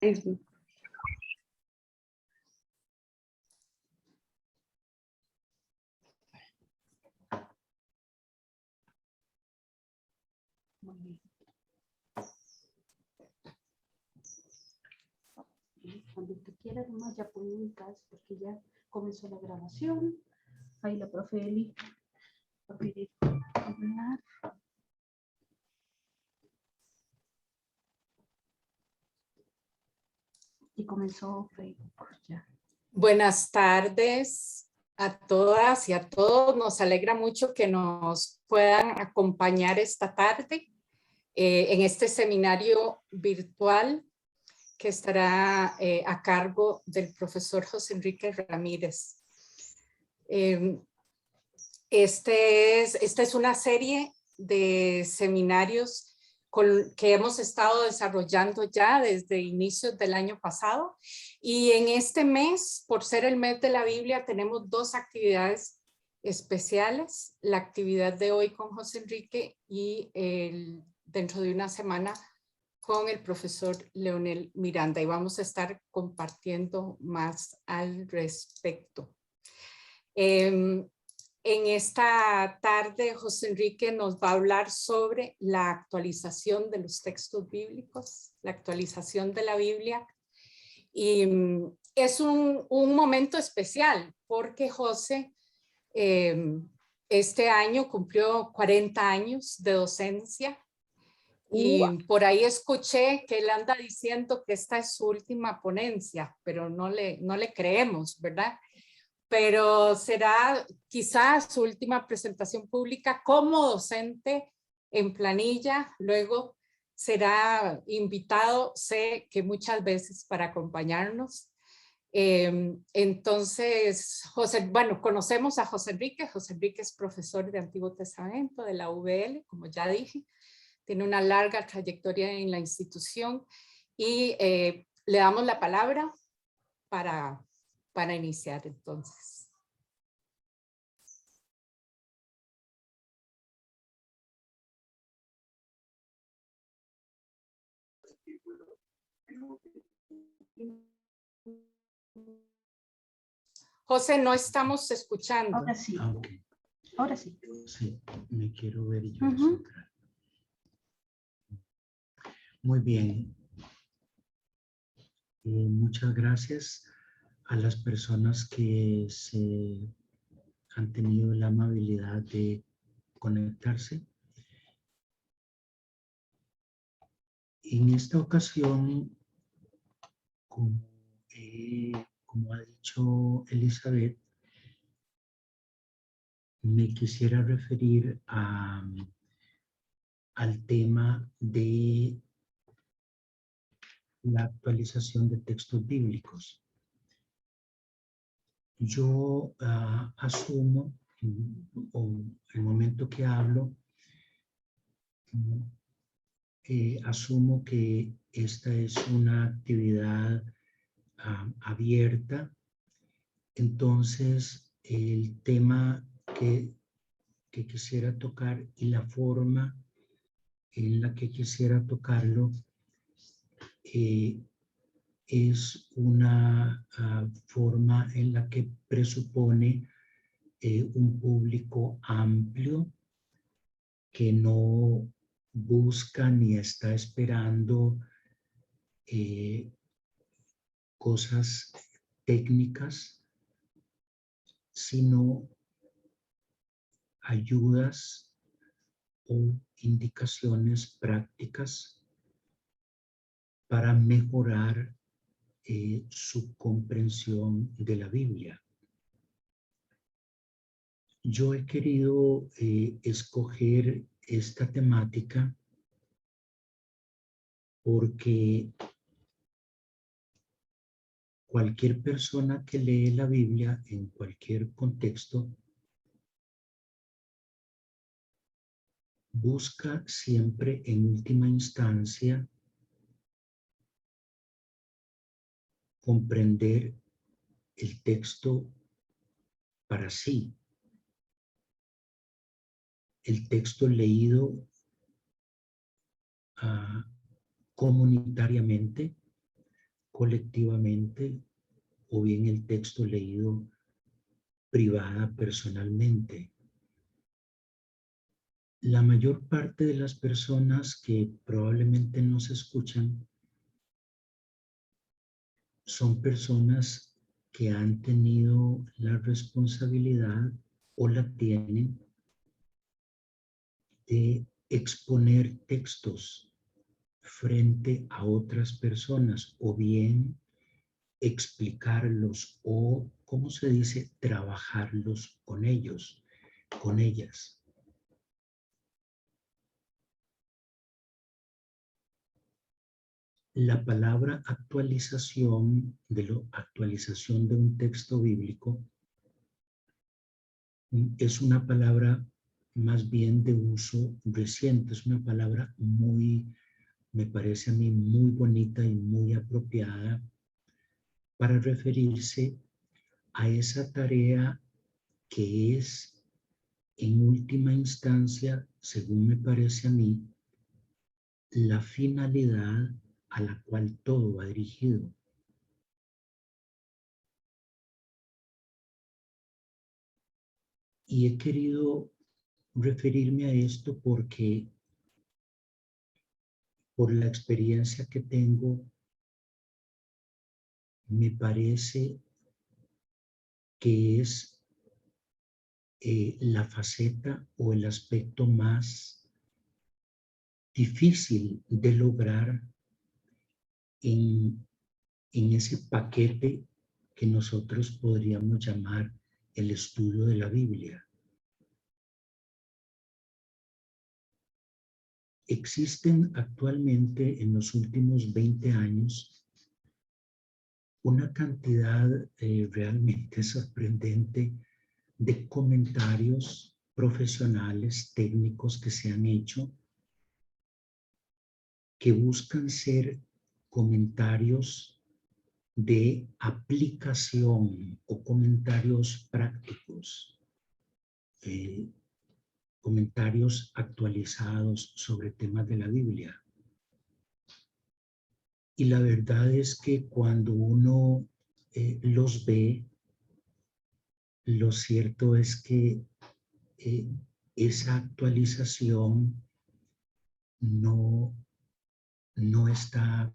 Facebook. Muy bien. Cuando usted quiera, nomás ya pone un caso porque ya comenzó la grabación. Ahí la profe Eli va a pedir hablar. Y comenzó Facebook ya. Buenas tardes a todas y a todos. Nos alegra mucho que nos puedan acompañar esta tarde en este seminario virtual que estará a cargo del profesor José Enrique Ramírez. Esta es una serie de seminarios que hemos estado desarrollando ya desde inicios del año pasado, y en este mes, por ser el mes de la Biblia, tenemos dos actividades especiales: la actividad de hoy con José Enrique y dentro de una semana con el profesor Leonel Miranda, y vamos a estar compartiendo más al respecto. En esta tarde, José Enrique nos va a hablar sobre la actualización de los textos bíblicos, la actualización de la Biblia. Y es un momento especial porque José este año cumplió 40 años de docencia. Y por ahí escuché que él anda diciendo que esta es su última ponencia, pero no le creemos, ¿verdad? Pero será quizás su última presentación pública como docente en planilla. Luego será invitado, sé que muchas veces, para acompañarnos. Entonces, conocemos a José Enrique. José Enrique es profesor de Antiguo Testamento de la UVL, como ya dije. Tiene una larga trayectoria en la institución y le damos la palabra para iniciar entonces. José, no estamos escuchando. Ahora sí. Okay. Ahora sí. Sí, me quiero ver yo. Muy bien. Muchas gracias a las personas que se han tenido la amabilidad de conectarse. En esta ocasión, como ha dicho Elizabeth, me quisiera referir al tema de la actualización de textos bíblicos. Yo asumo, o el momento que hablo, asumo que esta es una actividad abierta. Entonces, el tema que quisiera tocar y la forma en la que quisiera tocarlo es una forma en la que presupone un público amplio que no busca ni está esperando cosas técnicas, sino ayudas o indicaciones prácticas para mejorar su comprensión de la Biblia. Yo he querido escoger esta temática porque cualquier persona que lee la Biblia en cualquier contexto busca siempre en última instancia comprender el texto para sí, el texto leído comunitariamente, colectivamente o bien el texto leído privada, personalmente. La mayor parte de las personas que probablemente nos escuchan son personas que han tenido la responsabilidad o la tienen de exponer textos frente a otras personas o bien explicarlos o, ¿cómo se dice?, trabajarlos con ellos, con ellas. La palabra actualización actualización de un texto bíblico es una palabra más bien de uso reciente, es una palabra muy, me parece a mí, muy bonita y muy apropiada para referirse a esa tarea que es, en última instancia, según me parece a mí, la finalidad a la cual todo va dirigido. Y he querido referirme a esto porque, por la experiencia que tengo, me parece que es la faceta o el aspecto más difícil de lograr en ese paquete que nosotros podríamos llamar el estudio de la Biblia. Existen actualmente, en los últimos 20 años, una cantidad realmente sorprendente de comentarios profesionales, técnicos que se han hecho, que buscan ser comentarios de aplicación o comentarios prácticos, comentarios actualizados sobre temas de la Biblia. Y la verdad es que cuando uno los ve, lo cierto es que esa actualización no está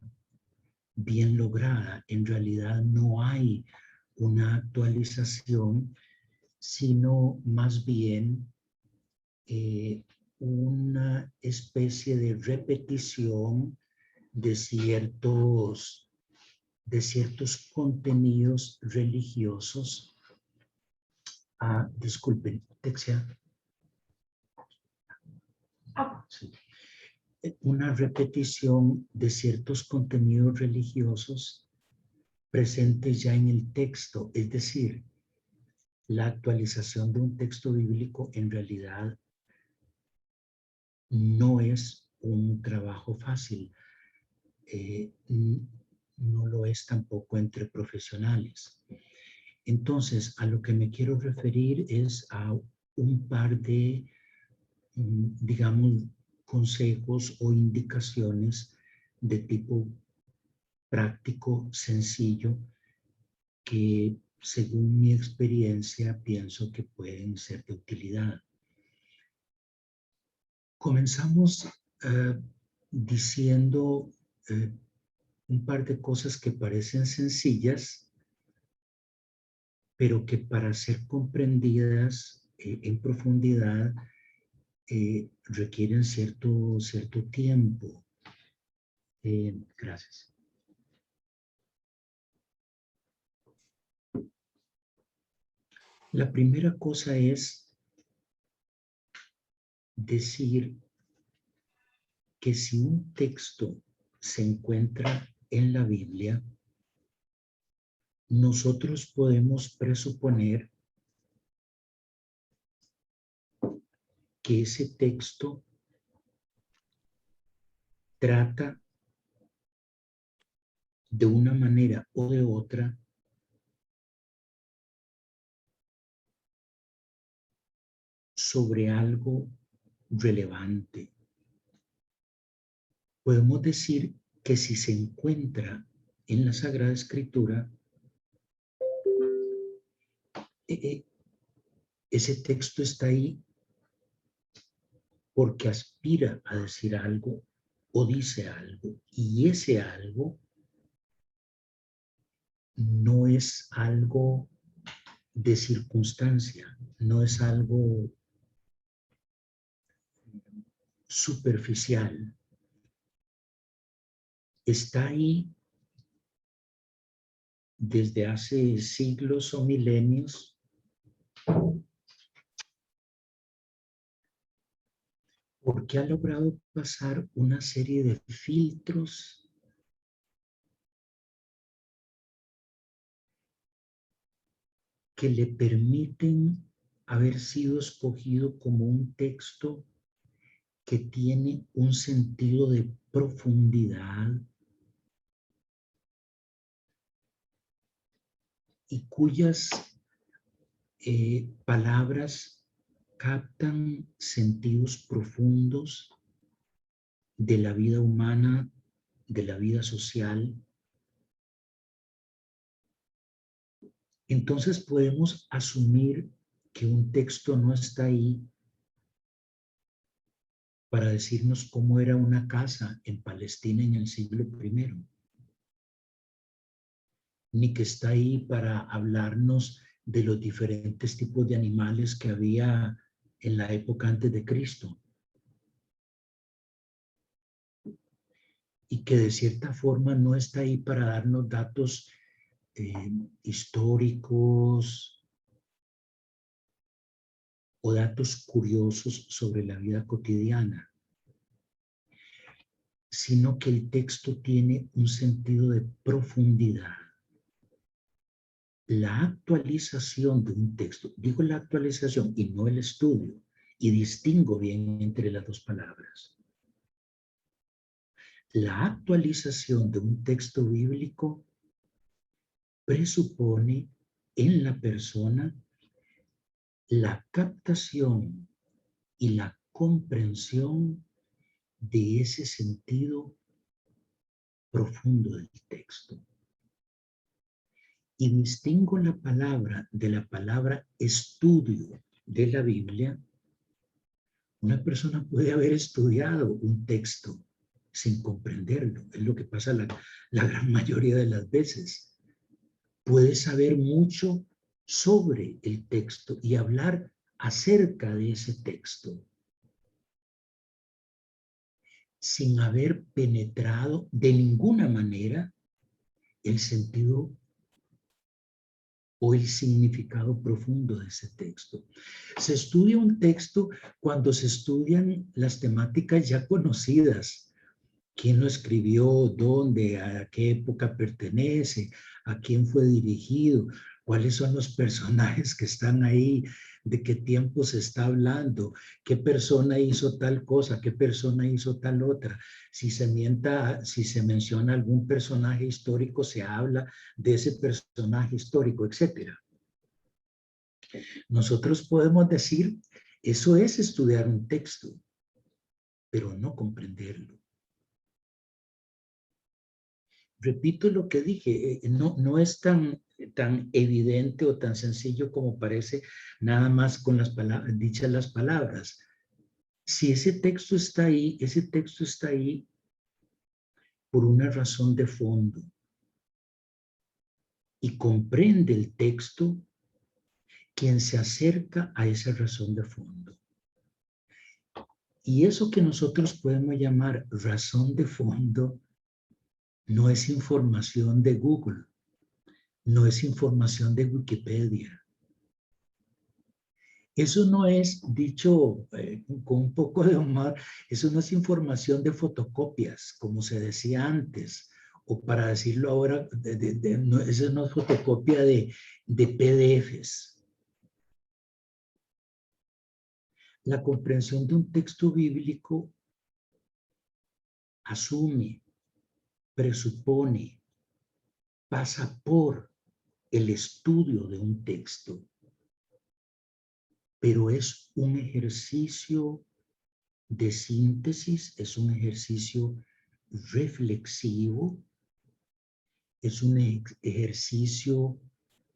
bien lograda. En realidad no hay una actualización, sino más bien una especie de repetición de ciertos contenidos religiosos. Disculpen, Texia. Sí. Una repetición de ciertos contenidos religiosos presentes ya en el texto, es decir, la actualización de un texto bíblico en realidad no es un trabajo fácil, no lo es tampoco entre profesionales. Entonces, a lo que me quiero referir es a un par de, digamos, consejos o indicaciones de tipo práctico, sencillo, que según mi experiencia pienso que pueden ser de utilidad. Comenzamos diciendo un par de cosas que parecen sencillas, pero que para ser comprendidas en profundidad requieren cierto tiempo. Gracias. La primera cosa es decir que si un texto se encuentra en la Biblia, nosotros podemos presuponer que ese texto trata de una manera o de otra sobre algo relevante. Podemos decir que si se encuentra en la Sagrada Escritura, ese texto está ahí porque aspira a decir algo o dice algo, y ese algo no es algo de circunstancia, no es algo superficial. Está ahí desde hace siglos o milenios, porque ha logrado pasar una serie de filtros que le permiten haber sido escogido como un texto que tiene un sentido de profundidad y cuyas palabras captan sentidos profundos de la vida humana, de la vida social. Entonces podemos asumir que un texto no está ahí para decirnos cómo era una casa en Palestina en el siglo I, ni que está ahí para hablarnos de los diferentes tipos de animales que había en la época antes de Cristo. Y que de cierta forma no está ahí para darnos datos históricos o datos curiosos sobre la vida cotidiana, sino que el texto tiene un sentido de profundidad. La actualización de un texto, digo la actualización y no el estudio, y distingo bien entre las dos palabras. La actualización de un texto bíblico presupone en la persona la captación y la comprensión de ese sentido profundo del texto. Y distingo la palabra de la palabra estudio de la Biblia. Una persona puede haber estudiado un texto sin comprenderlo. Es lo que pasa la gran mayoría de las veces. Puede saber mucho sobre el texto y hablar acerca de ese texto sin haber penetrado de ninguna manera el sentido o el significado profundo de ese texto. Se estudia un texto cuando se estudian las temáticas ya conocidas. ¿Quién lo escribió? ¿Dónde? ¿A qué época pertenece? ¿A quién fue dirigido? ¿Cuáles son los personajes que están ahí? ¿De qué tiempo se está hablando? ¿Qué persona hizo tal cosa? ¿Qué persona hizo tal otra? Si se menciona algún personaje histórico, se habla de ese personaje histórico, etc. Nosotros podemos decir, eso es estudiar un texto, pero no comprenderlo. Repito lo que dije, no es tan evidente o tan sencillo como parece nada más con las palabras, dichas las palabras. Si ese texto está ahí, ese texto está ahí por una razón de fondo. Y comprende el texto quien se acerca a esa razón de fondo. Y eso que nosotros podemos llamar razón de fondo no es información de Google, no es información de Wikipedia. Eso no es, dicho con un poco de humor, eso no es información de fotocopias, como se decía antes, o para decirlo ahora, eso no es fotocopia de PDFs. La comprensión de un texto bíblico asume, presupone, pasa por el estudio de un texto, pero es un ejercicio de síntesis, es un ejercicio reflexivo es un ejercicio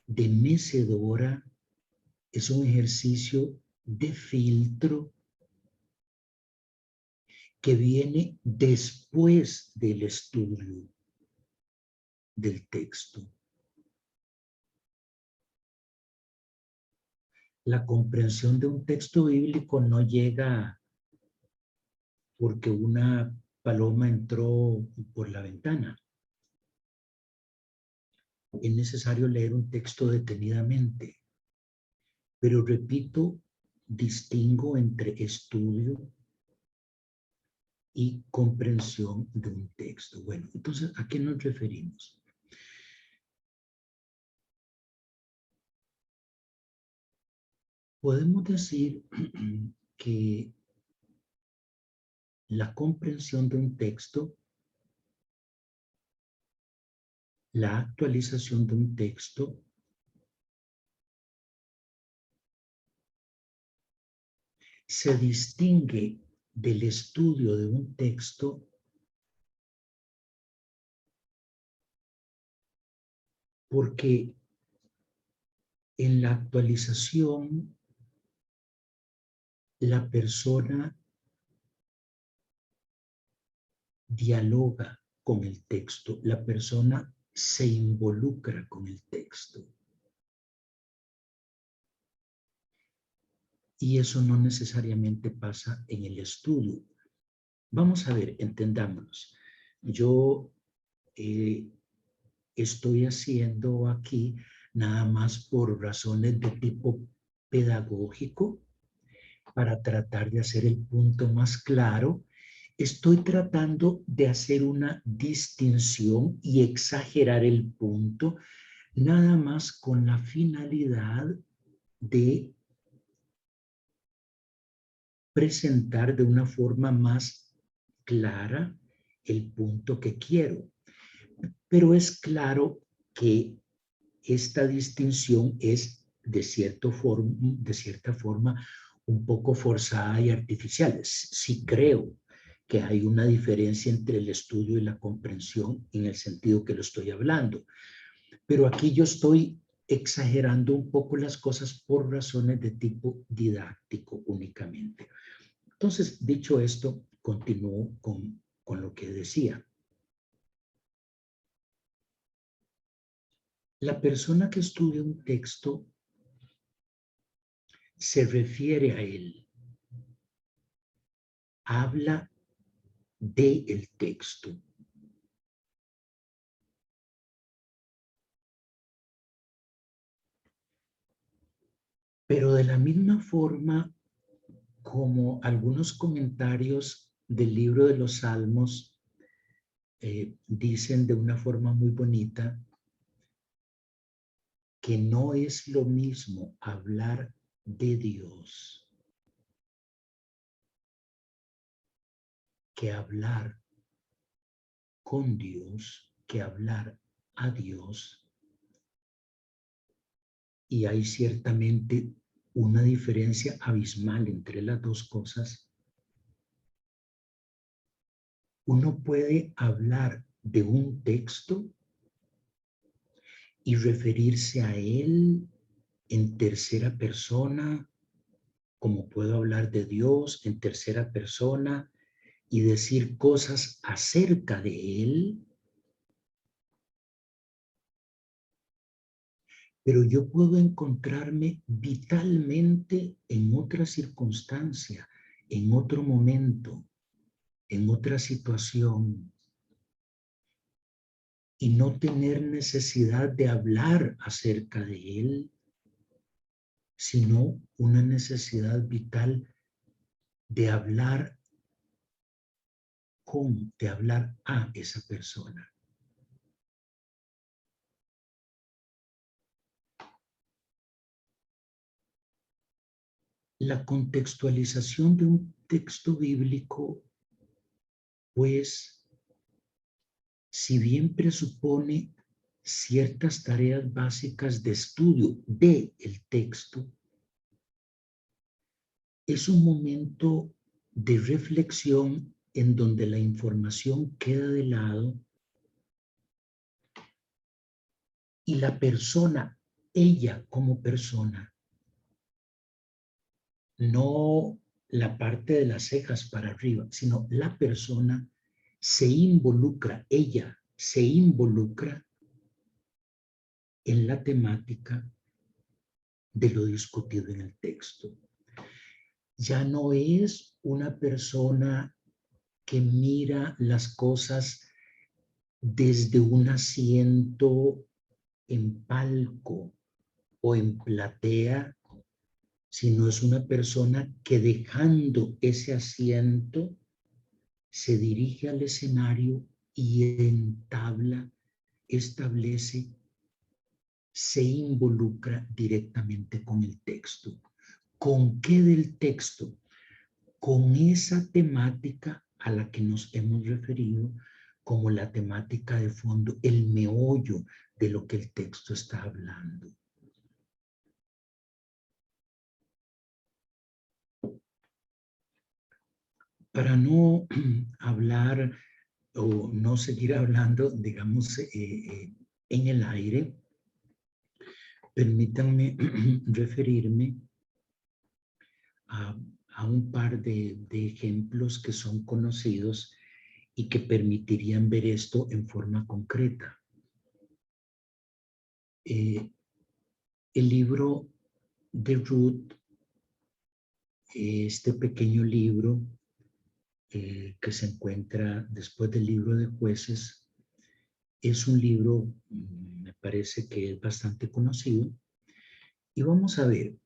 de mecedora, es un ejercicio de filtro que viene después del estudio del texto. La comprensión de un texto bíblico no llega porque una paloma entró por la ventana. Es necesario leer un texto detenidamente. Pero repito, distingo entre estudio y comprensión de un texto. Bueno, entonces, ¿a qué nos referimos? Podemos decir que la comprensión de un texto, la actualización de un texto, se distingue del estudio de un texto porque en la actualización la persona dialoga con el texto, la persona se involucra con el texto. Y eso no necesariamente pasa en el estudio. Vamos a ver, entendámonos. Yo estoy haciendo aquí nada más por razones de tipo pedagógico para tratar de hacer el punto más claro. Estoy tratando de hacer una distinción y exagerar el punto nada más con la finalidad de presentar de una forma más clara el punto que quiero. Pero es claro que esta distinción es de cierta forma un poco forzada y artificial. Sí creo que hay una diferencia entre el estudio y la comprensión en el sentido que lo estoy hablando. Pero aquí yo estoy exagerando un poco las cosas por razones de tipo didáctico únicamente. Entonces, dicho esto, continúo con lo que decía. La persona que estudia un texto se refiere a él, habla del texto. Pero de la misma forma como algunos comentarios del libro de los Salmos dicen de una forma muy bonita que no es lo mismo hablar de Dios que hablar con Dios, que hablar a Dios. Y hay ciertamente una diferencia abismal entre las dos cosas. Uno puede hablar de un texto y referirse a él en tercera persona, como puedo hablar de Dios en tercera persona y decir cosas acerca de él. Pero yo puedo encontrarme vitalmente en otra circunstancia, en otro momento, en otra situación, y no tener necesidad de hablar acerca de él, sino una necesidad vital de hablar de hablar a esa persona. La contextualización de un texto bíblico, pues, si bien presupone ciertas tareas básicas de estudio del texto, es un momento de reflexión en donde la información queda de lado Y la persona, ella como persona, no la parte de las cejas para arriba, sino la persona se involucra, ella se involucra en la temática de lo discutido en el texto. Ya no es una persona que mira las cosas desde un asiento en palco o en platea, sino es una persona que dejando ese asiento se dirige al escenario y establece, se involucra directamente con el texto. ¿Con qué del texto? Con esa temática a la que nos hemos referido como la temática de fondo, el meollo de lo que el texto está hablando. Para no hablar o no seguir hablando, digamos, en el aire, permítanme referirme a un par de ejemplos que son conocidos y que permitirían ver esto en forma concreta. El libro de Ruth, este pequeño libro que se encuentra después del libro de Jueces, es un libro, me parece que es bastante conocido. Y vamos a ver,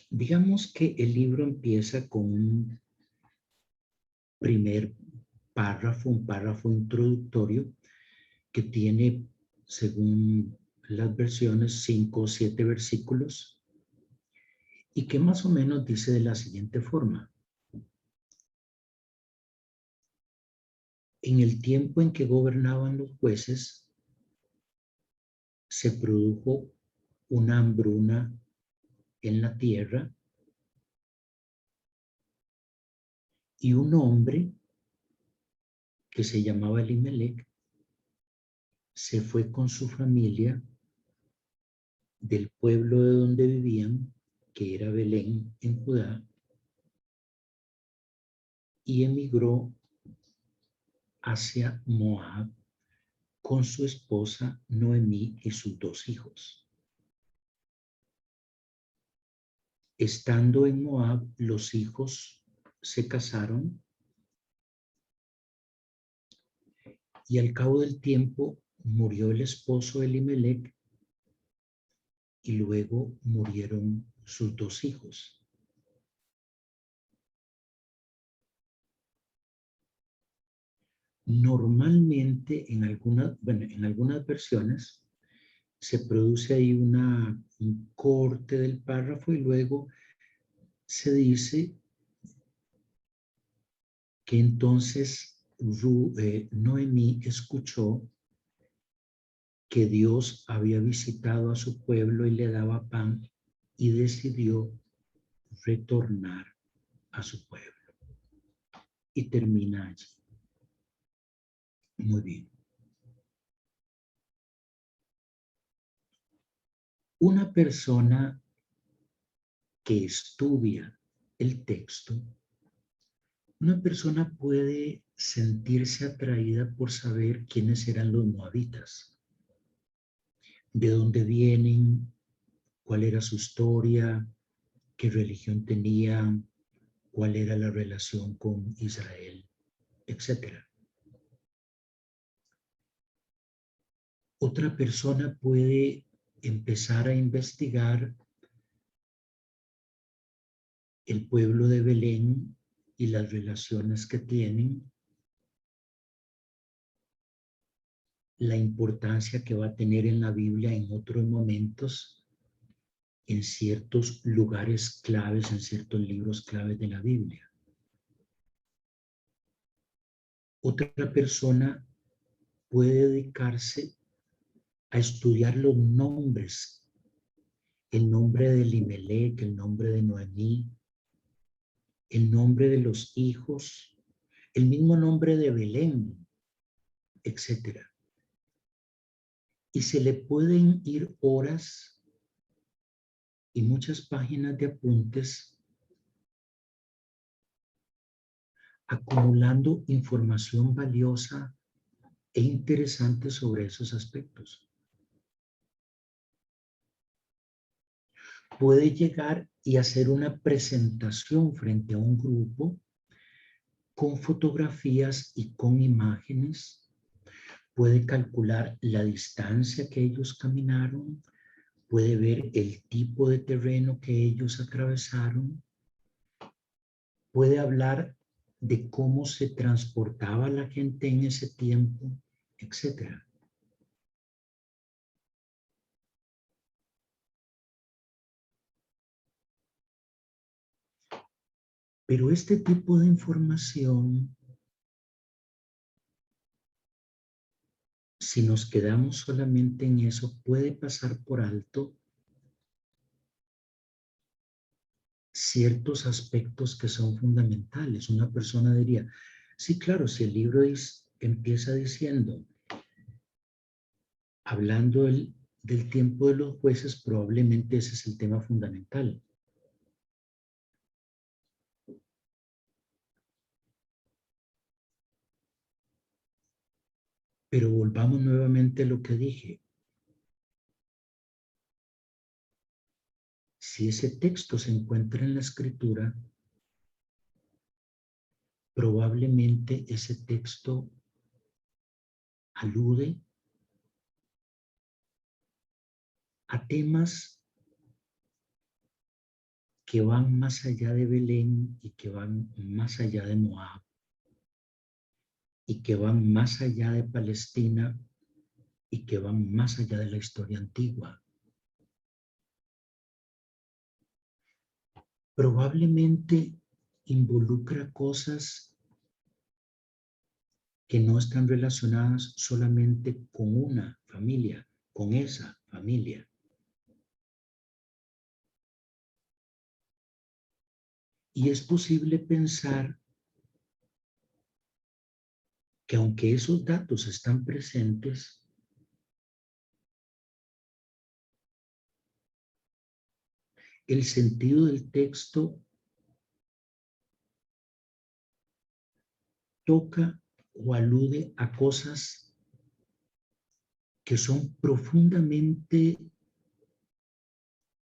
digamos que el libro empieza con un primer párrafo, un párrafo introductorio que tiene, según las versiones, 5 o 7 versículos y que más o menos dice de la siguiente forma. En el tiempo en que gobernaban los jueces, se produjo una hambruna en la tierra y un hombre que se llamaba Elimelec se fue con su familia del pueblo de donde vivían, que era Belén en Judá, y emigró hacia Moab con su esposa Noemí y sus 2 hijos. Estando en Moab, los hijos se casaron y al cabo del tiempo murió el esposo Elimelec y luego murieron sus 2 hijos. Normalmente en algunas versiones se produce ahí un corte del párrafo y luego se dice que entonces Noemí escuchó que Dios había visitado a su pueblo y le daba pan y decidió retornar a su pueblo. Y termina allí. Muy bien. Una persona que estudia el texto, una persona puede sentirse atraída por saber quiénes eran los moabitas, de dónde vienen, cuál era su historia, qué religión tenían, cuál era la relación con Israel, etc. Otra persona puede empezar a investigar el pueblo de Belén y las relaciones que tienen, la importancia que va a tener en la Biblia en otros momentos, en ciertos lugares claves, en ciertos libros claves de la Biblia. Otra persona puede dedicarse a estudiar los nombres, el nombre de Elimelec, el nombre de Noemí, el nombre de los hijos, el mismo nombre de Belén, etc. Y se le pueden ir horas y muchas páginas de apuntes acumulando información valiosa e interesante sobre esos aspectos. Puede llegar y hacer una presentación frente a un grupo con fotografías y con imágenes. Puede calcular la distancia que ellos caminaron, puede ver el tipo de terreno que ellos atravesaron, puede hablar de cómo se transportaba la gente en ese tiempo, etc. Pero este tipo de información, si nos quedamos solamente en eso, puede pasar por alto ciertos aspectos que son fundamentales. Una persona diría, sí, claro, si el libro empieza diciendo, hablando del tiempo de los jueces, probablemente ese es el tema fundamental. Pero volvamos nuevamente a lo que dije. Si ese texto se encuentra en la escritura, probablemente ese texto alude a temas que van más allá de Belén y que van más allá de Moab y que van más allá de Palestina y que van más allá de la historia antigua. Probablemente involucra cosas que no están relacionadas solamente con una familia, con esa familia. Y es posible pensar que aunque esos datos están presentes, el sentido del texto toca o alude a cosas que son profundamente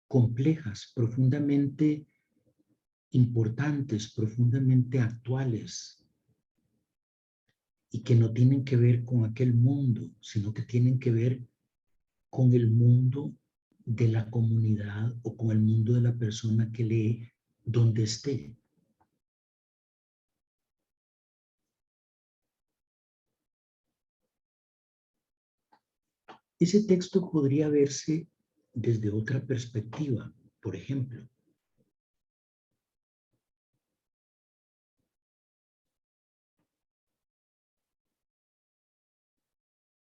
complejas, profundamente importantes, profundamente actuales y que no tienen que ver con aquel mundo, sino que tienen que ver con el mundo de la comunidad o con el mundo de la persona que lee donde esté. Ese texto podría verse desde otra perspectiva, por ejemplo.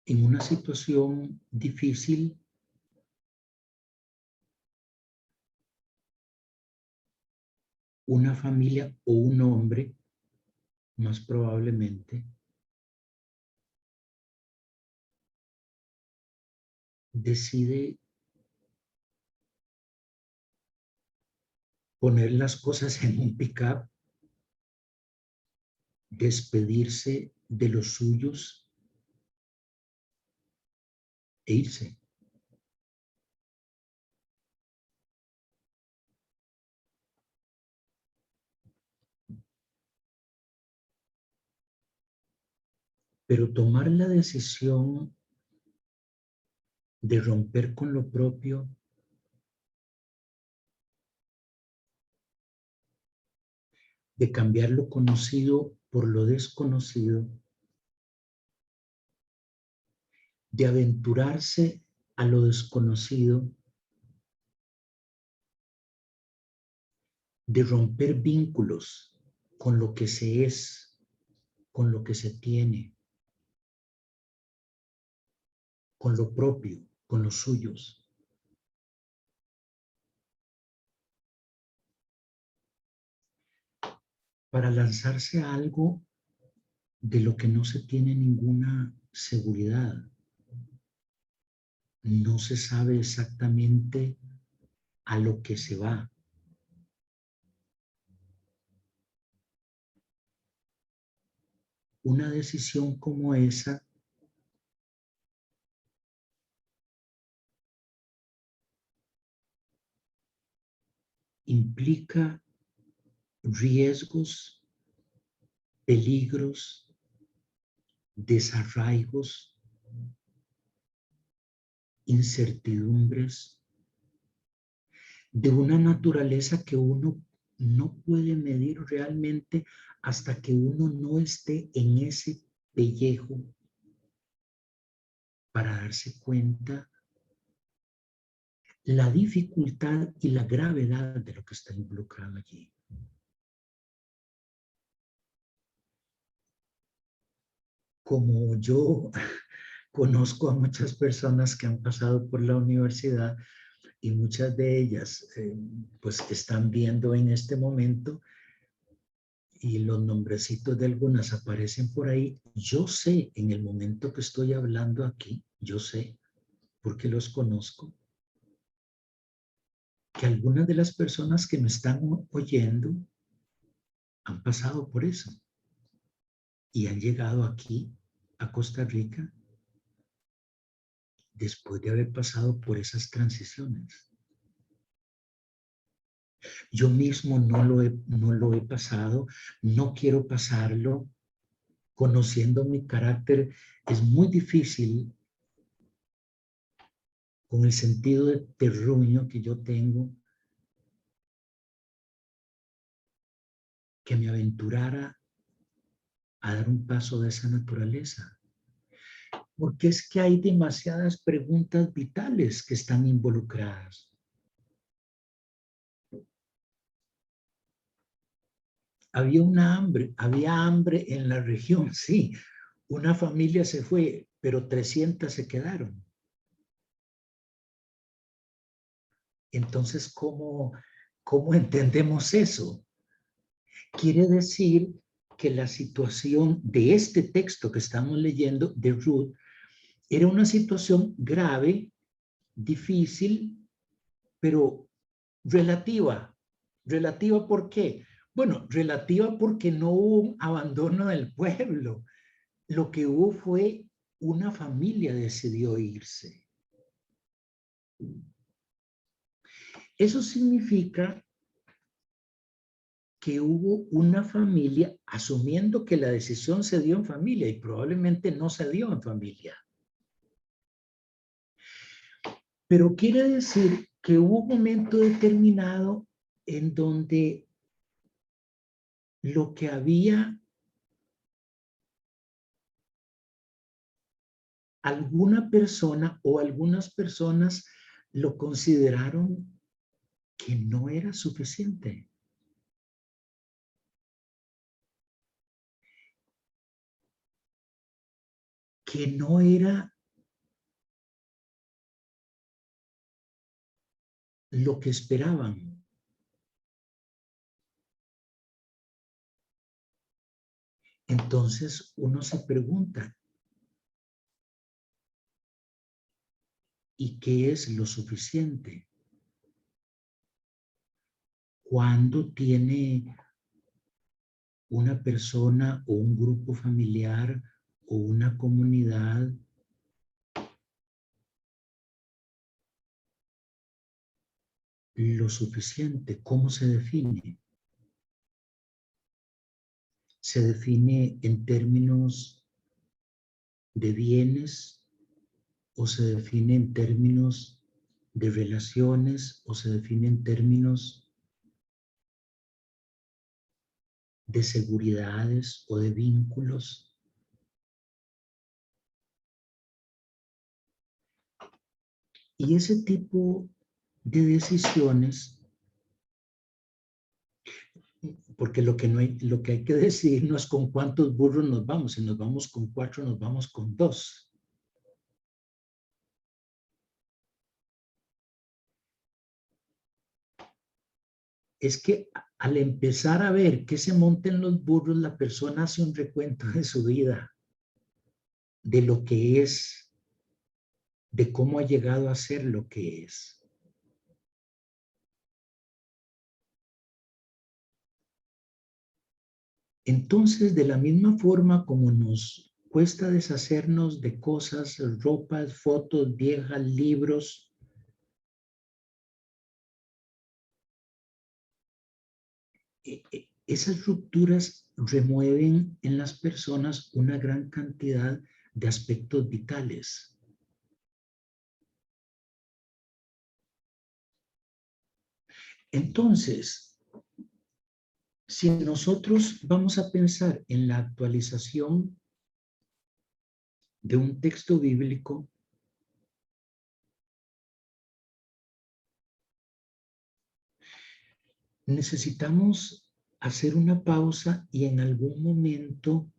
En una situación difícil, una familia o un hombre, más probablemente, decide poner las cosas en un pick-up, despedirse de los suyos e irse. Pero tomar la decisión de romper con lo propio de cambiar lo conocido por lo desconocido, de aventurarse a lo desconocido, de romper vínculos con lo que se es, con lo que se tiene, con lo propio, con los suyos. Para lanzarse a algo de lo que no se tiene ninguna seguridad. no se sabe exactamente a lo que se va. Una decisión como esa implica riesgos, peligros, desarraigos, incertidumbres, de una naturaleza que uno no puede medir realmente hasta que uno no esté en ese pellejo para darse cuenta la dificultad y la gravedad de lo que está involucrado allí. Como yo conozco a muchas personas que han pasado por la universidad y muchas de ellas pues están viendo en este momento y los nombrecitos de algunas aparecen por ahí, yo sé en el momento que estoy hablando aquí, yo sé, porque los conozco, que algunas de las personas que me están oyendo han pasado por eso y han llegado aquí a Costa Rica después de haber pasado por esas transiciones. Yo mismo no lo he pasado, no quiero pasarlo. Conociendo mi carácter, es muy difícil, con el sentido de terruño que yo tengo, que me aventurara a dar un paso de esa naturaleza. Porque es que hay demasiadas preguntas vitales que están involucradas. Había hambre en la región, sí. Una familia se fue, pero 300 se quedaron. Entonces, ¿cómo entendemos eso? Quiere decir que la situación de este texto que estamos leyendo de Ruth era una situación grave, difícil, pero relativa. ¿Relativa por qué? Bueno, relativa porque no hubo un abandono del pueblo. Lo que hubo fue una familia decidió irse. Eso significa que hubo una familia, asumiendo que la decisión se dio en familia y probablemente no se dio en familia. Pero quiere decir que hubo un momento determinado en donde lo que había, alguna persona o algunas personas lo consideraron que no era suficiente. Que no era lo que esperaban. Entonces uno se pregunta, ¿y qué es lo suficiente? ¿Cuándo tiene una persona o un grupo familiar o una comunidad lo suficiente? ¿Cómo se define? Se define en términos de bienes o se define en términos de relaciones o se define en términos de seguridades o de vínculos. Y ese tipo de decisiones, porque lo que hay que decidir no es con cuántos burros nos vamos, si nos vamos con 4, nos vamos con 2. Es que al empezar a ver que se monten los burros, la persona hace un recuento de su vida, de lo que es, de cómo ha llegado a ser lo que es. Entonces, de la misma forma como nos cuesta deshacernos de cosas, ropas, fotos viejas, libros, esas rupturas remueven en las personas una gran cantidad de aspectos vitales. Entonces, si nosotros vamos a pensar en la actualización de un texto bíblico, necesitamos hacer una pausa y en algún momento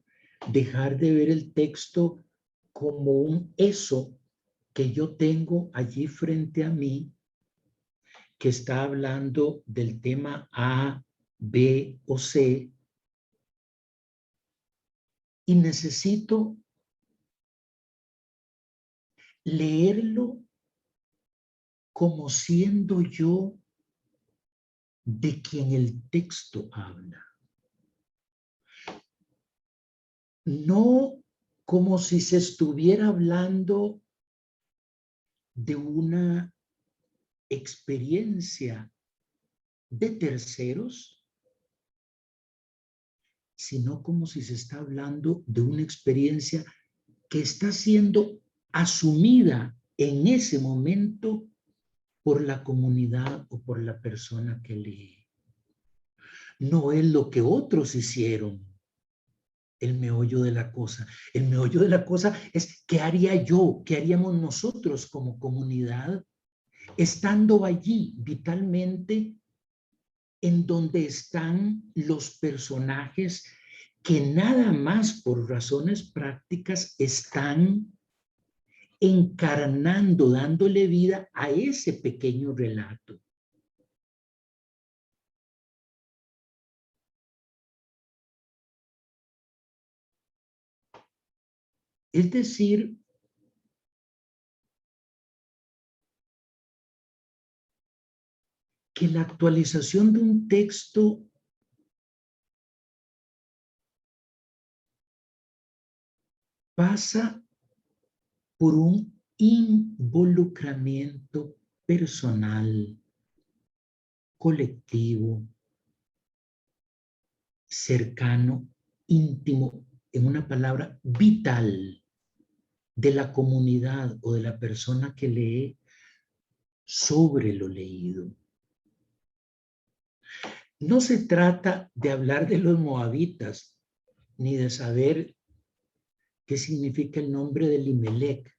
dejar de ver el texto como un eso que yo tengo allí frente a mí, que está hablando del tema A, B o C, y necesito leerlo como siendo yo de quien el texto habla. No como si se estuviera hablando de una experiencia de terceros, sino como si se está hablando de una experiencia que está siendo asumida en ese momento por la comunidad o por la persona que lee. No es lo que otros hicieron el meollo de la cosa. El meollo de la cosa es ¿qué haría yo? ¿Qué haríamos nosotros como comunidad estando allí vitalmente en donde están los personajes que nada más por razones prácticas están encarnando, dándole vida a ese pequeño relato? Es decir, que la actualización de un texto pasa por un involucramiento personal, colectivo, cercano, íntimo, en una palabra vital, de la comunidad o de la persona que lee sobre lo leído. No se trata de hablar de los moabitas, ni de saber qué significa el nombre de Elimelec.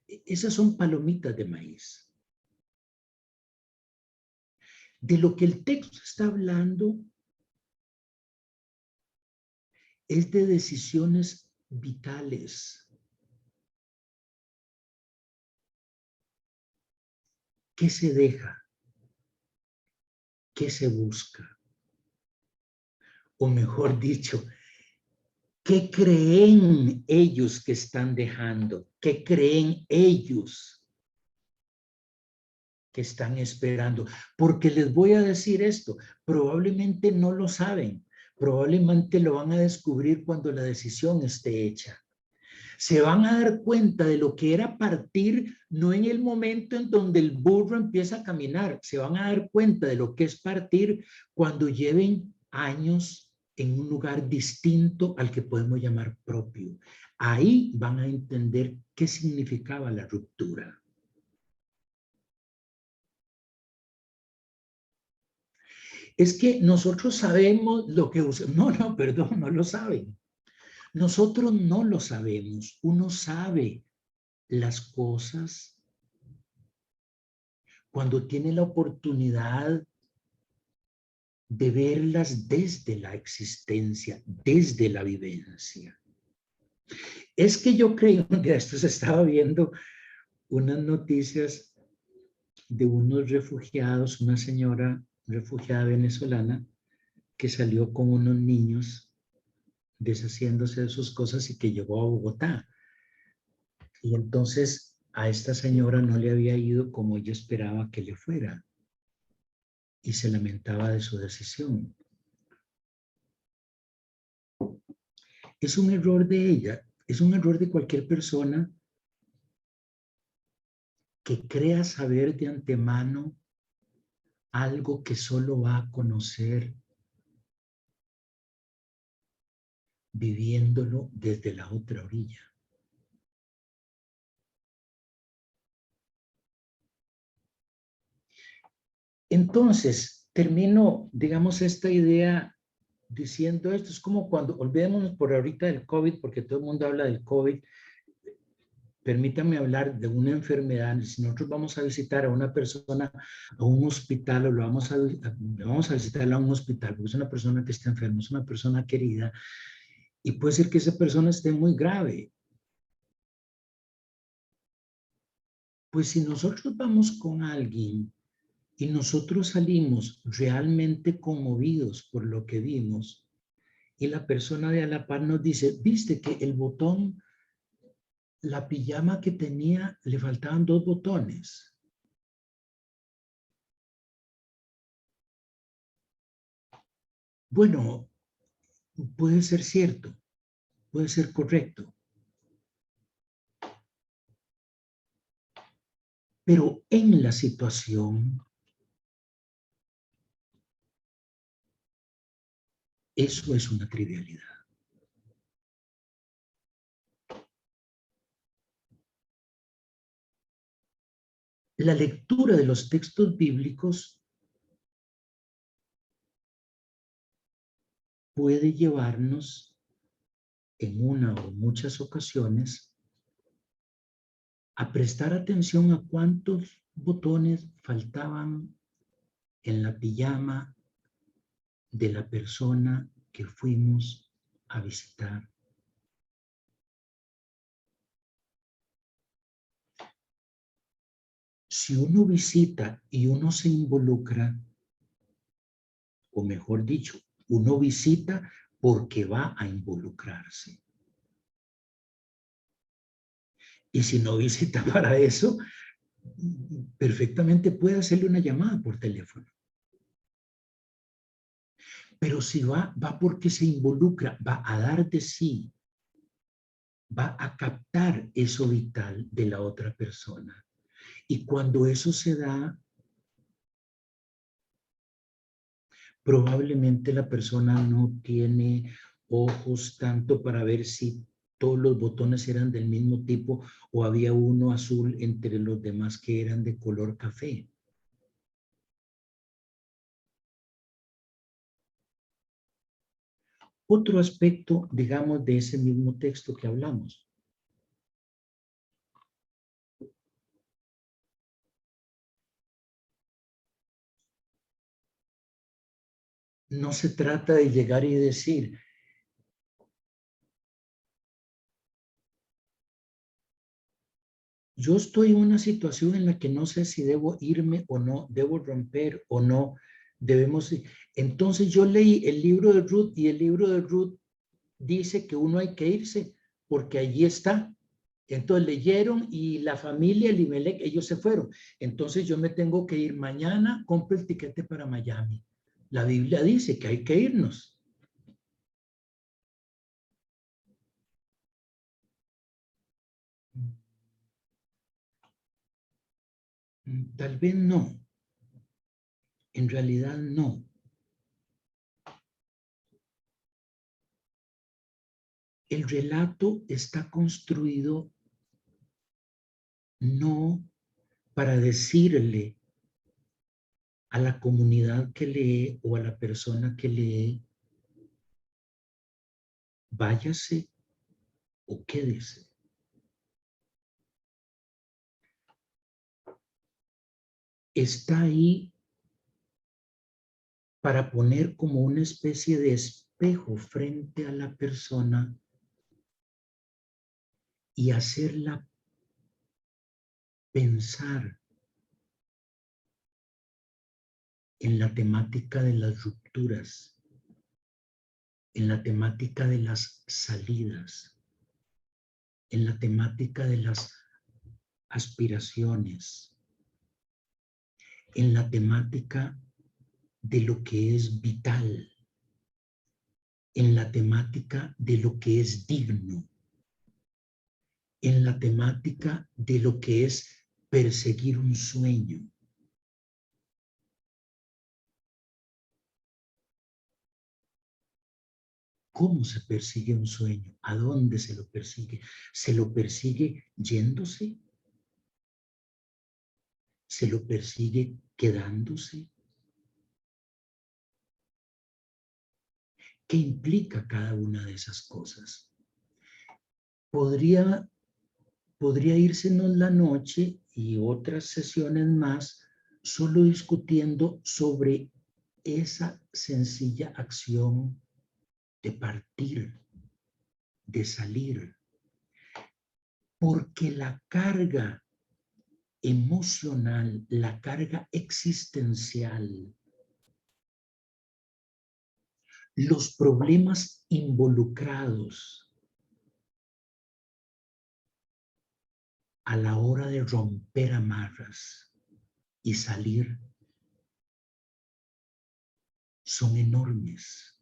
Esas son palomitas de maíz. De lo que el texto está hablando es de decisiones vitales. ¿Qué se deja? ¿Qué se busca? O mejor dicho, ¿qué creen ellos que están dejando? ¿Qué creen ellos que están esperando? Porque les voy a decir esto, probablemente no lo saben, probablemente lo van a descubrir cuando la decisión esté hecha. Se van a dar cuenta de lo que era partir, no en el momento en donde el burro empieza a caminar, se van a dar cuenta de lo que es partir cuando lleven años en un lugar distinto al que podemos llamar propio. Ahí van a entender qué significaba la ruptura. Es que nosotros sabemos lo que usamos. No, perdón, no lo saben. Nosotros no lo sabemos. Uno sabe las cosas cuando tiene la oportunidad de verlas desde la existencia, desde la vivencia. Es que yo creo que esto se estaba viendo unas noticias de unos refugiados, una señora refugiada venezolana que salió con unos niños deshaciéndose de sus cosas y que llegó a Bogotá. Y entonces a esta señora no le había ido como ella esperaba que le fuera. Y se lamentaba de su decisión. Es un error de ella, es un error de cualquier persona que crea saber de antemano algo que solo va a conocer viviéndolo desde la otra orilla. Entonces, termino, digamos, esta idea diciendo esto. Es como cuando, olvidémonos por ahorita del COVID, porque todo el mundo habla del COVID. Permítanme hablar de una enfermedad. Si nosotros vamos a visitar a una persona a un hospital o vamos a visitarla a un hospital, porque es una persona que está enferma, es una persona querida, y puede ser que esa persona esté muy grave. Pues si nosotros vamos con alguien y nosotros salimos realmente conmovidos por lo que vimos, y la persona de a la par nos dice, viste que el botón, la pijama que tenía, le faltaban 2 botones. Bueno, puede ser cierto, puede ser correcto, pero en la situación, eso es una trivialidad. La lectura de los textos bíblicos puede llevarnos en una o muchas ocasiones a prestar atención a cuántos botones faltaban en la pijama de la persona que fuimos a visitar. Si uno visita y uno se involucra, o mejor dicho, uno visita porque va a involucrarse. Y si no visita para eso, perfectamente puede hacerle una llamada por teléfono. Pero si va porque se involucra, va a dar de sí, va a captar eso vital de la otra persona. Y cuando eso se da, probablemente la persona no tiene ojos tanto para ver si todos los botones eran del mismo tipo o había uno azul entre los demás que eran de color café. Otro aspecto, digamos, de ese mismo texto que hablamos. No se trata de llegar y decir, yo estoy en una situación en la que no sé si debo irme o no, debo romper o no, debemos. Entonces yo leí el libro de Ruth y el libro de Ruth dice que uno hay que irse porque allí está. Entonces leyeron y la familia Elimelech, ellos se fueron. Entonces yo me tengo que ir mañana, compro el tiquete para Miami. La Biblia dice que hay que irnos. Tal vez no. En realidad no. El relato está construido no para decirle a la comunidad que lee o a la persona que lee, váyase o quédese. Está ahí para poner como una especie de espejo frente a la persona y hacerla pensar en la temática de las rupturas, en la temática de las salidas, en la temática de las aspiraciones, en la temática de lo que es vital, en la temática de lo que es digno, en la temática de lo que es perseguir un sueño. ¿Cómo se persigue un sueño? ¿A dónde se lo persigue? ¿Se lo persigue yéndose? ¿Se lo persigue quedándose? ¿Qué implica cada una de esas cosas? Podría irsenos la noche y otras sesiones más solo discutiendo sobre esa sencilla acción de partir, de salir, porque la carga emocional, la carga existencial, los problemas involucrados a la hora de romper amarras y salir son enormes,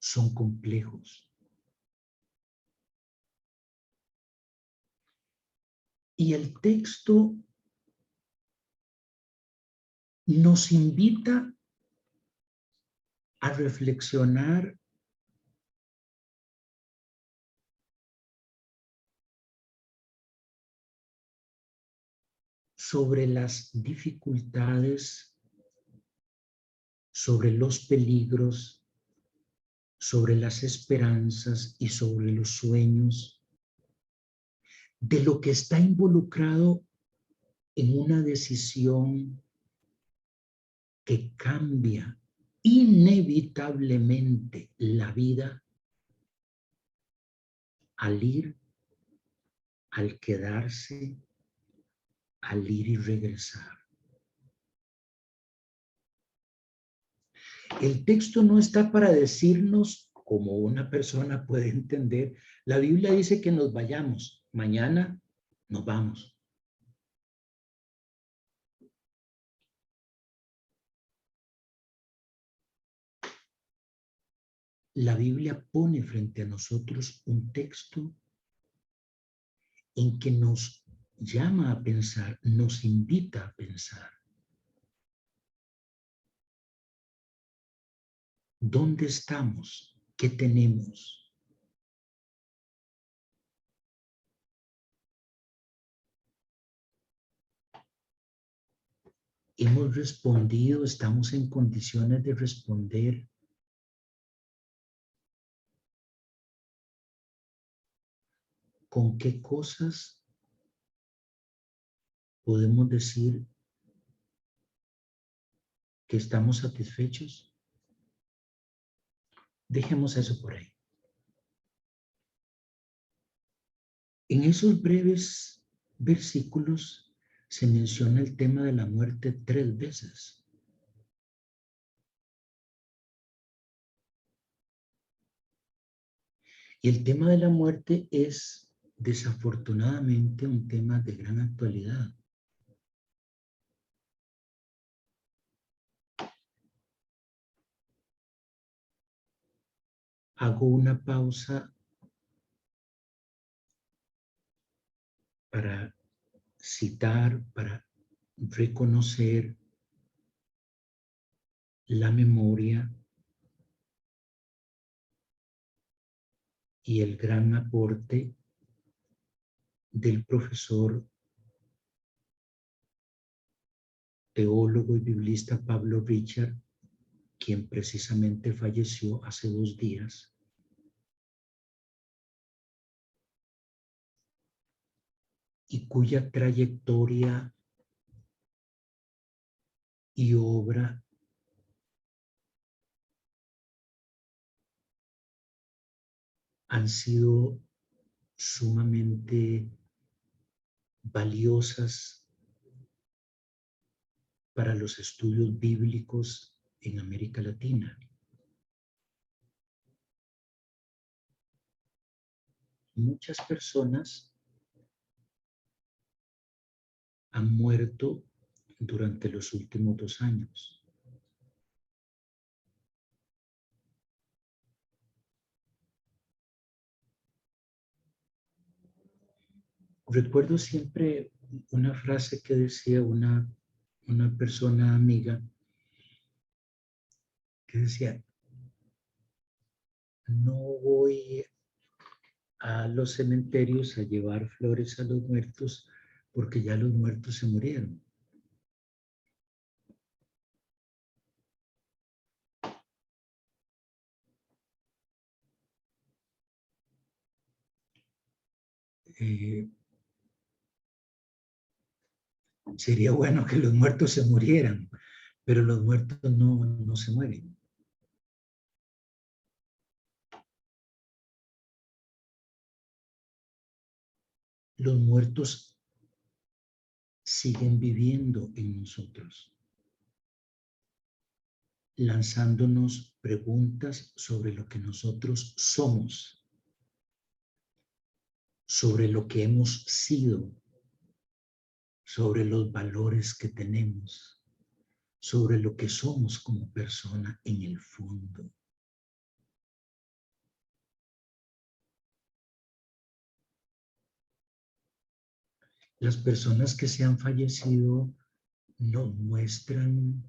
son complejos. Y el texto nos invita a reflexionar sobre las dificultades, sobre los peligros, sobre las esperanzas y sobre los sueños, de lo que está involucrado en una decisión que cambia inevitablemente la vida al ir, al quedarse, al ir y regresar. El texto no está para decirnos, como una persona puede entender, la Biblia dice que nos vayamos, mañana nos vamos. La Biblia pone frente a nosotros un texto en que nos llama a pensar, nos invita a pensar. ¿Dónde estamos? ¿Qué tenemos? ¿Hemos respondido? ¿Estamos en condiciones de responder? ¿Con qué cosas podemos decir que estamos satisfechos? Dejemos eso por ahí. En esos breves versículos se menciona el tema de la muerte 3 veces. Y el tema de la muerte es desafortunadamente un tema de gran actualidad. Hago una pausa para citar, para reconocer la memoria y el gran aporte del profesor, teólogo y biblista Pablo Richard, quien precisamente falleció hace 2 días. Y cuya trayectoria y obra han sido sumamente valiosas para los estudios bíblicos en América Latina. muchas personas han muerto durante los últimos 2 años. Recuerdo siempre una frase que decía una persona amiga, que decía: no voy a los cementerios a llevar flores a los muertos porque ya los muertos se murieron. Sería bueno que los muertos se murieran, pero los muertos no se mueren. Los muertos siguen viviendo en nosotros, lanzándonos preguntas sobre lo que nosotros somos, sobre lo que hemos sido, sobre los valores que tenemos, sobre lo que somos como persona en el fondo. Las personas que se han fallecido nos muestran,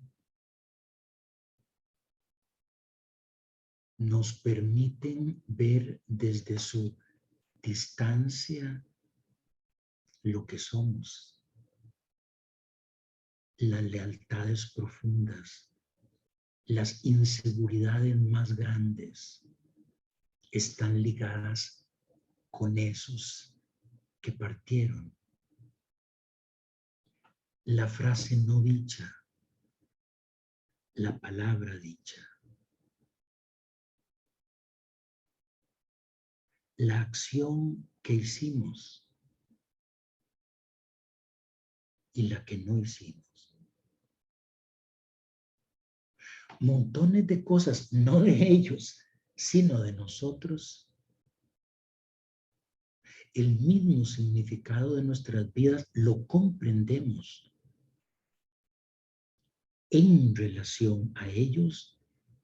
nos permiten ver desde su distancia lo que somos, las lealtades profundas, las inseguridades más grandes están ligadas con esos que partieron. La frase no dicha, la palabra dicha, la acción que hicimos y la que no hicimos. Montones de cosas, no de ellos, sino de nosotros. El mismo significado de nuestras vidas lo comprendemos en relación a ellos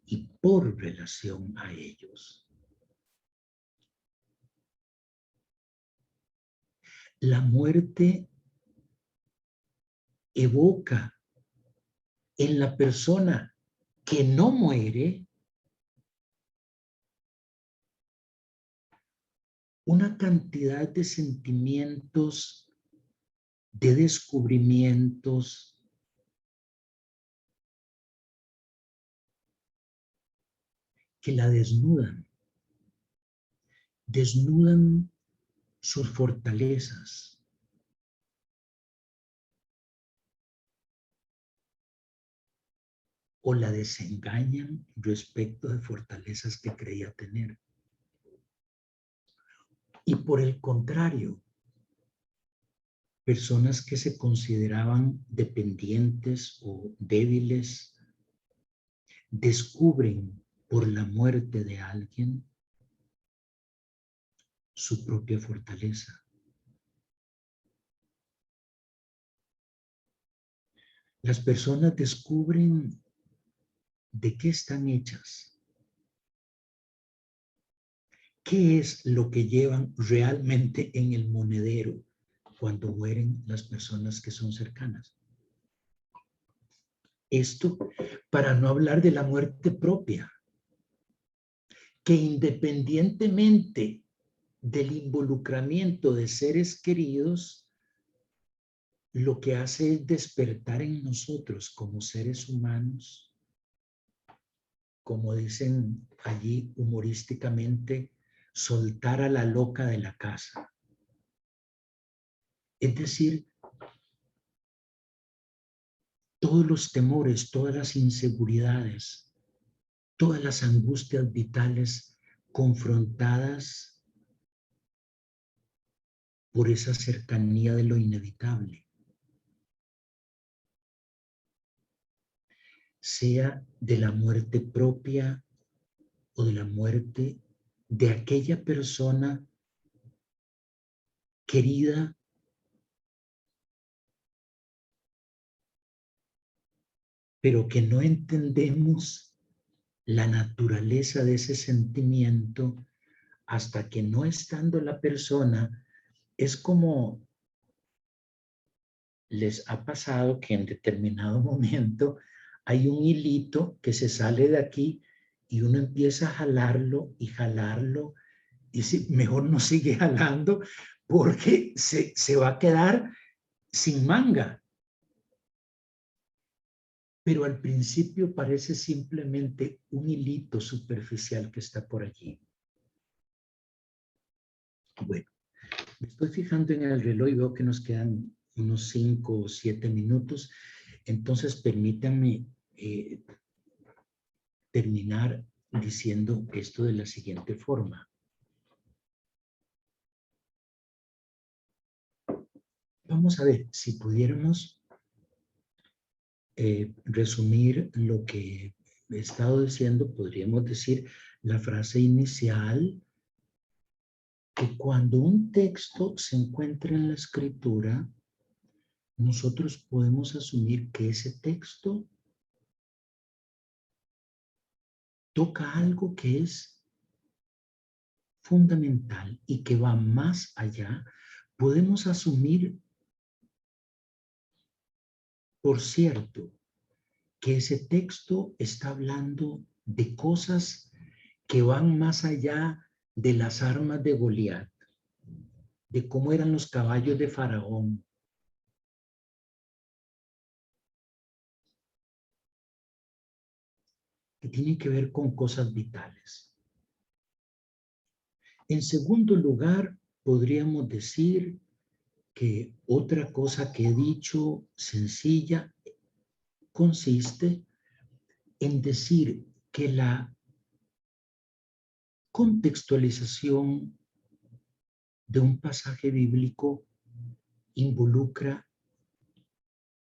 y por relación a ellos. La muerte evoca en la persona que no muere una cantidad de sentimientos, de descubrimientos, que la desnudan sus fortalezas, o la desengañan respecto de fortalezas que creía tener. Y por el contrario, personas que se consideraban dependientes o débiles descubren por la muerte de alguien su propia fortaleza. Las personas descubren de qué están hechas, qué es lo que llevan realmente en el monedero cuando mueren las personas que son cercanas. Esto para no hablar de la muerte propia, que independientemente del involucramiento de seres queridos, lo que hace es despertar en nosotros como seres humanos, como dicen allí humorísticamente, soltar a la loca de la casa. Es decir, todos los temores, todas las inseguridades, todas las angustias vitales confrontadas por esa cercanía de lo inevitable, sea de la muerte propia o de la muerte de aquella persona querida, pero que no entendemos la naturaleza de ese sentimiento hasta que no estando la persona, es como les ha pasado que en determinado momento hay un hilito que se sale de aquí y uno empieza a jalarlo y jalarlo y si, mejor no sigue jalando porque se va a quedar sin manga. Pero al principio parece simplemente un hilito superficial que está por allí. Bueno, me estoy fijando en el reloj y veo que nos quedan unos 5 o 7 minutos. Entonces, permítanme terminar diciendo esto de la siguiente forma. Vamos a ver si pudiéramos resumir lo que he estado diciendo. Podríamos decir la frase inicial, que cuando un texto se encuentra en la escritura, nosotros podemos asumir que ese texto toca algo que es fundamental y que va más allá. Podemos asumir, por cierto, que ese texto está hablando de cosas que van más allá de las armas de Goliat, de cómo eran los caballos de Faraón, que tienen que ver con cosas vitales. En segundo lugar, podríamos decir que otra cosa que he dicho sencilla consiste en decir que la contextualización de un pasaje bíblico involucra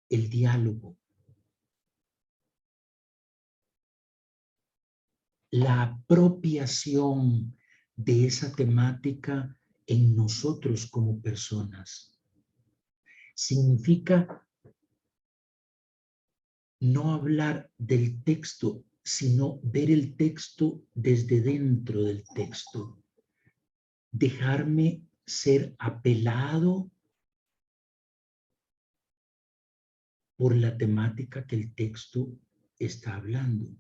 el diálogo, la apropiación de esa temática en nosotros como personas. Significa no hablar del texto, sino ver el texto desde dentro del texto. Dejarme ser apelado por la temática que el texto está hablando.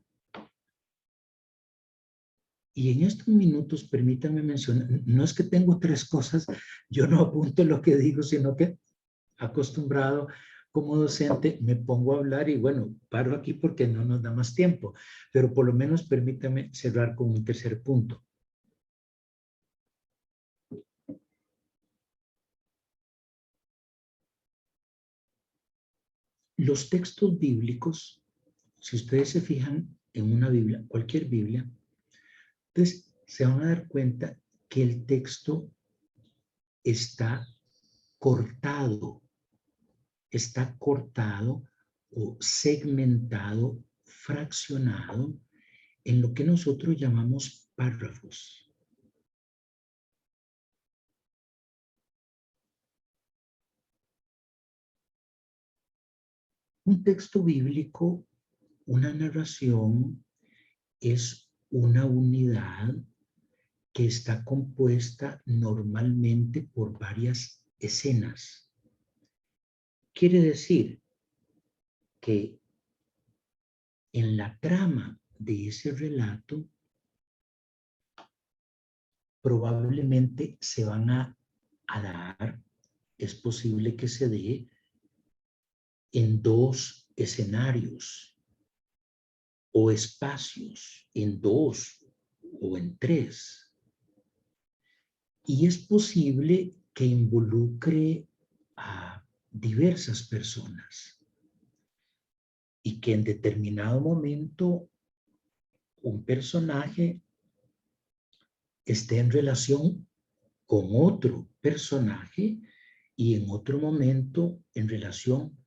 Y en estos minutos, permítanme mencionar, no es que tengo 3 cosas, yo no apunto lo que digo, sino que acostumbrado como docente me pongo a hablar y bueno, paro aquí porque no nos da más tiempo, pero por lo menos permítame cerrar con un tercer punto. Los textos bíblicos, si ustedes se fijan en una Biblia, cualquier Biblia, entonces se van a dar cuenta que el texto está cortado o segmentado, fraccionado en lo que nosotros llamamos párrafos. Un texto bíblico, una narración, es una unidad que está compuesta normalmente por varias escenas. Quiere decir que en la trama de ese relato probablemente se van a dar, es posible que se dé en 2 escenarios o espacios, en 2 o en 3. Y es posible que involucre a diversas personas y que en determinado momento un personaje esté en relación con otro personaje y en otro momento en relación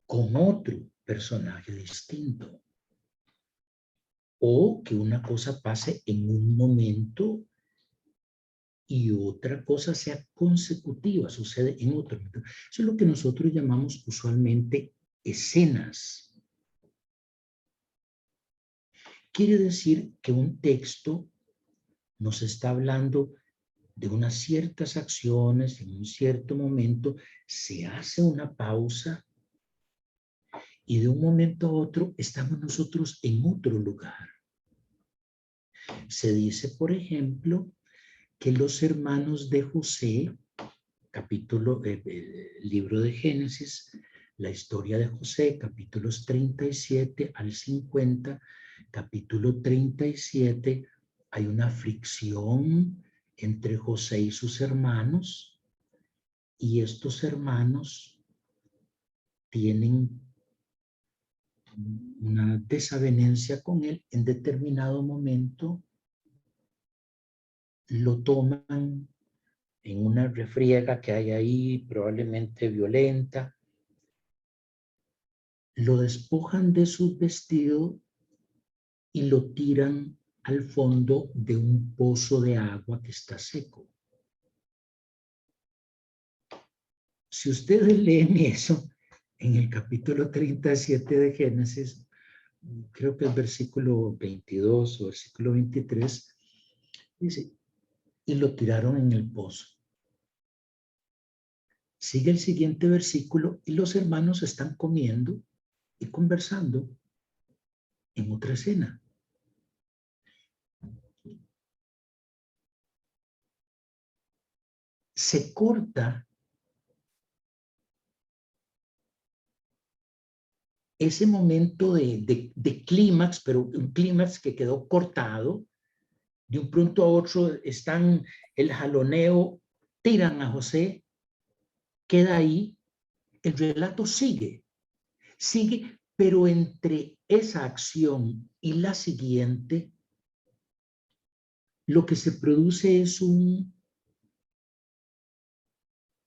con otro personaje distinto. O que una cosa pase en un momento y otra cosa sea consecutiva, sucede en otro momento. Eso es lo que nosotros llamamos usualmente escenas. Quiere decir que un texto nos está hablando de unas ciertas acciones en un cierto momento, se hace una pausa y de un momento a otro estamos nosotros en otro lugar. Se dice, por ejemplo, que los hermanos de José, libro de Génesis, la historia de José, capítulos 37 al 50, capítulo 37, hay una fricción entre José y sus hermanos, y estos hermanos tienen una desavenencia con él. En determinado momento lo toman en una refriega que hay ahí, probablemente violenta, lo despojan de su vestido y lo tiran al fondo de un pozo de agua que está seco. Si ustedes leen eso en el capítulo 37 de Génesis, creo que el versículo 22 o versículo 23, dice, y lo tiraron en el pozo. Sigue el siguiente versículo y los hermanos están comiendo y conversando en otra escena. Se corta ese momento de clímax, pero un clímax que quedó cortado. De un pronto a otro están el jaloneo, tiran a José, queda ahí, el relato sigue, pero entre esa acción y la siguiente, lo que se produce es un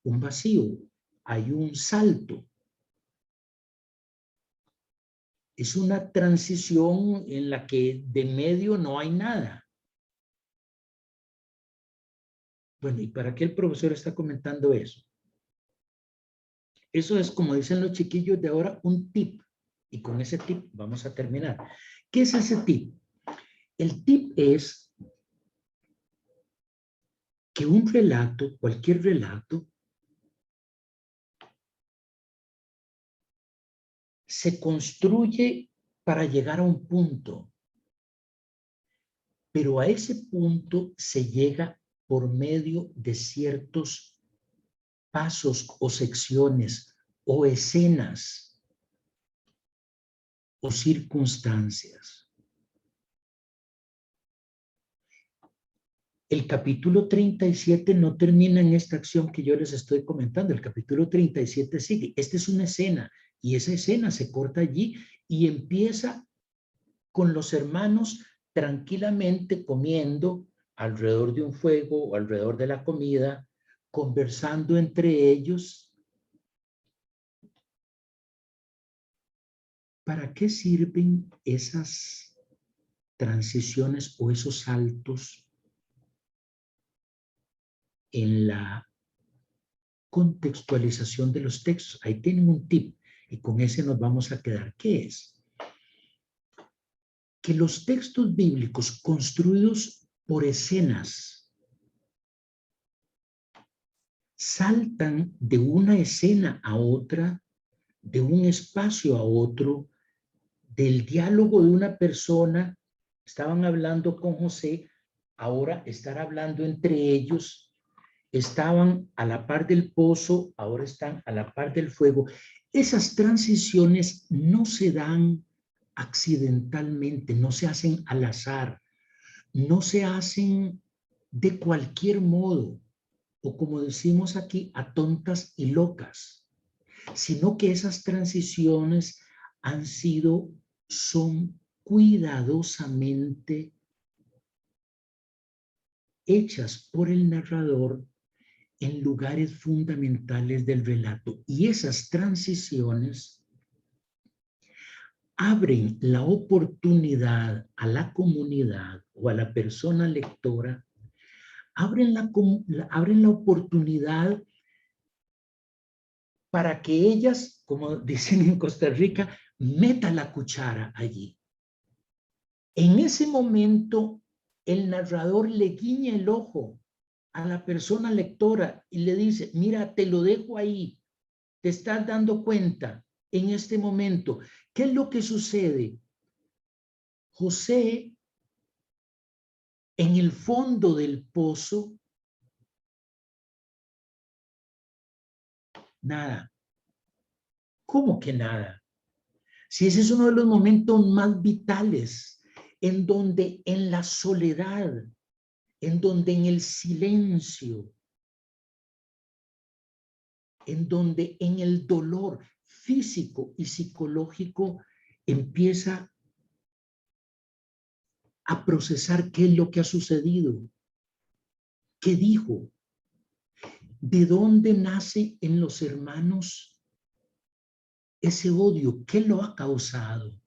vacío, hay un salto. Es una transición en la que de medio no hay nada. Bueno, ¿y para qué el profesor está comentando eso? Eso es, como dicen los chiquillos de ahora, un tip. Y con ese tip vamos a terminar. ¿Qué es ese tip? El tip es que un relato, cualquier relato, se construye para llegar a un punto, pero a ese punto se llega por medio de ciertos pasos o secciones o escenas o circunstancias. El capítulo 37 no termina en esta acción que yo les estoy comentando. El capítulo 37 sigue. Esta es una escena y esa escena se corta allí y empieza con los hermanos tranquilamente comiendo alrededor de un fuego o alrededor de la comida, conversando entre ellos. ¿Para qué sirven esas transiciones o esos saltos en la contextualización de los textos? Ahí tienen un tip y con ese nos vamos a quedar. ¿Qué es? Que los textos bíblicos construidos por escenas saltan de una escena a otra, de un espacio a otro, del diálogo de una persona. Estaban hablando con José, ahora están hablando entre ellos. Estaban a la par del pozo, ahora están a la par del fuego. Esas transiciones no se dan accidentalmente, no se hacen al azar, no se hacen de cualquier modo, o como decimos aquí, a tontas y locas, sino que esas transiciones son cuidadosamente hechas por el narrador en lugares fundamentales del relato. Y esas transiciones abren la oportunidad a la comunidad o a la persona lectora abren la oportunidad para que ellas, como dicen en Costa Rica, meta la cuchara allí. En ese momento, el narrador le guiña el ojo a la persona lectora y le dice, mira, te lo dejo ahí, te estás dando cuenta en este momento. ¿Qué es lo que sucede? José, en el fondo del pozo, nada. ¿Cómo que nada? Si ese es uno de los momentos más vitales, en donde en la soledad, en donde en el silencio, en donde en el dolor físico y psicológico empieza a procesar qué es lo que ha sucedido, qué dijo, de dónde nace en los hermanos ese odio, qué lo ha causado.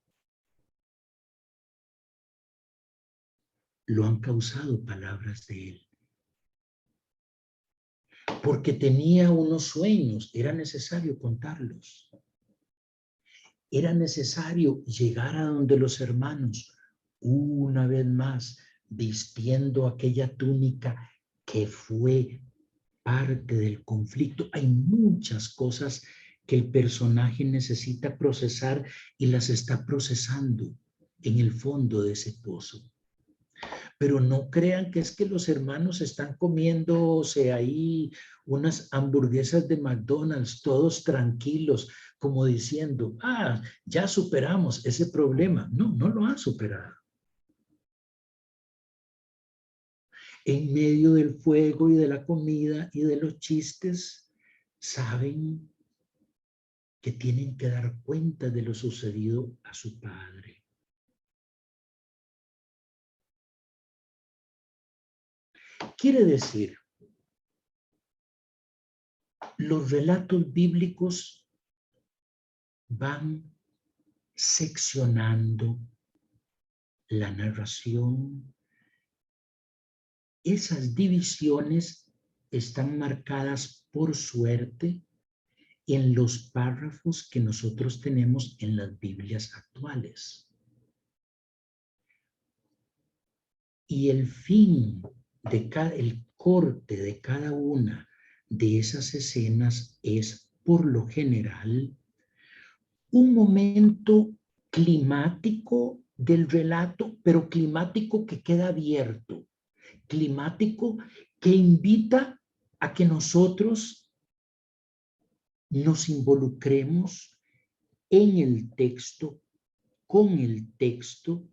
Lo han causado palabras de él. Porque tenía unos sueños, era necesario contarlos. Era necesario llegar a donde los hermanos, una vez más, vistiendo aquella túnica que fue parte del conflicto. Hay muchas cosas que el personaje necesita procesar y las está procesando en el fondo de ese pozo. Pero no crean que es que los hermanos están comiéndose ahí unas hamburguesas de McDonald's, todos tranquilos, como diciendo, ya superamos ese problema. No, no lo han superado. En medio del fuego y de la comida y de los chistes, saben que tienen que dar cuenta de lo sucedido a su padre. Quiere decir, los relatos bíblicos van seccionando la narración. Esas divisiones están marcadas por suerte en los párrafos que nosotros tenemos en las Biblias actuales. Y el fin de el corte de cada una de esas escenas es, por lo general, un momento climático del relato, pero climático que queda abierto, climático que invita a que nosotros nos involucremos en el texto, con el texto,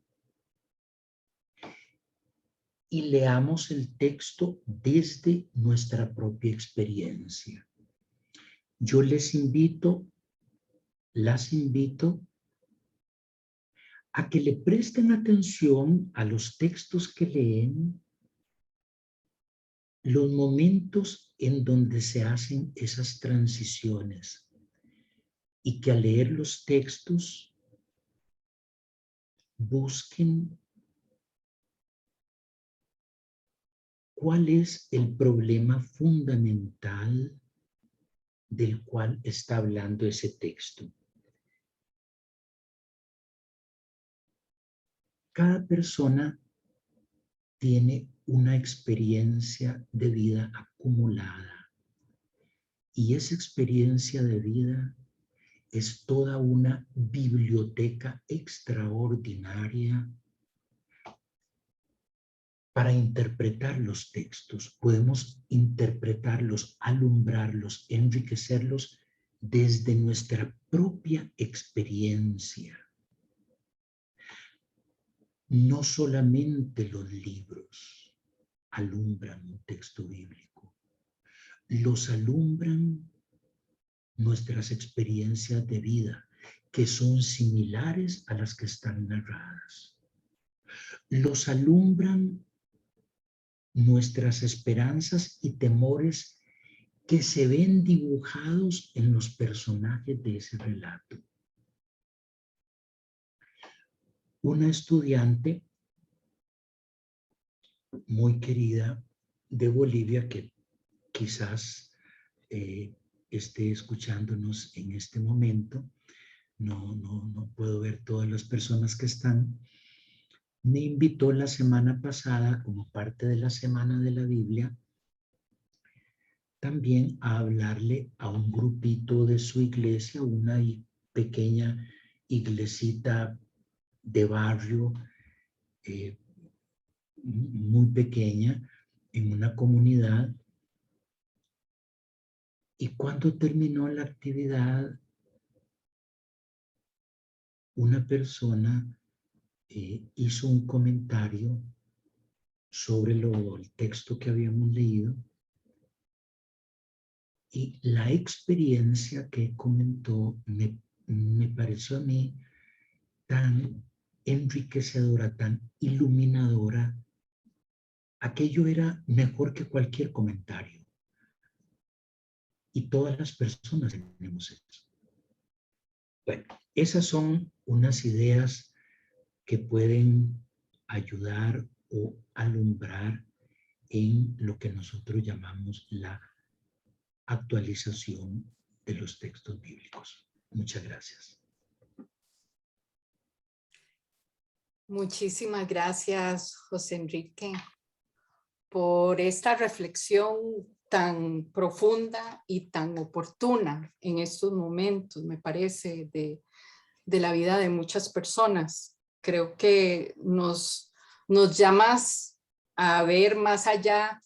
y leamos el texto desde nuestra propia experiencia. Yo les invito, las invito a que le presten atención a los textos que leen, los momentos en donde se hacen esas transiciones, y que al leer los textos busquen cuál es el problema fundamental del cual está hablando ese texto. Cada persona tiene una experiencia de vida acumulada, y esa experiencia de vida es toda una biblioteca extraordinaria para interpretar los textos. Podemos interpretarlos, alumbrarlos, enriquecerlos desde nuestra propia experiencia. No solamente los libros alumbran un texto bíblico, los alumbran nuestras experiencias de vida, que son similares a las que están narradas. Los alumbran nuestras esperanzas y temores que se ven dibujados en los personajes de ese relato. Una estudiante muy querida de Bolivia que quizás esté escuchándonos en este momento. No puedo ver todas las personas que están. Me invitó la semana pasada, como parte de la Semana de la Biblia, también a hablarle a un grupito de su iglesia, una pequeña iglesita de barrio, muy pequeña, en una comunidad. Y cuando terminó la actividad, una persona hizo un comentario sobre el texto que habíamos leído, y la experiencia que comentó me pareció a mí tan enriquecedora, tan iluminadora. Aquello era mejor que cualquier comentario. Y todas las personas tenemos eso. Bueno, esas son unas ideas que pueden ayudar o alumbrar en lo que nosotros llamamos la actualización de los textos bíblicos. Muchas gracias. Muchísimas gracias, José Enrique, por esta reflexión tan profunda y tan oportuna en estos momentos, me parece, de la vida de muchas personas. Creo que nos llamas a ver más allá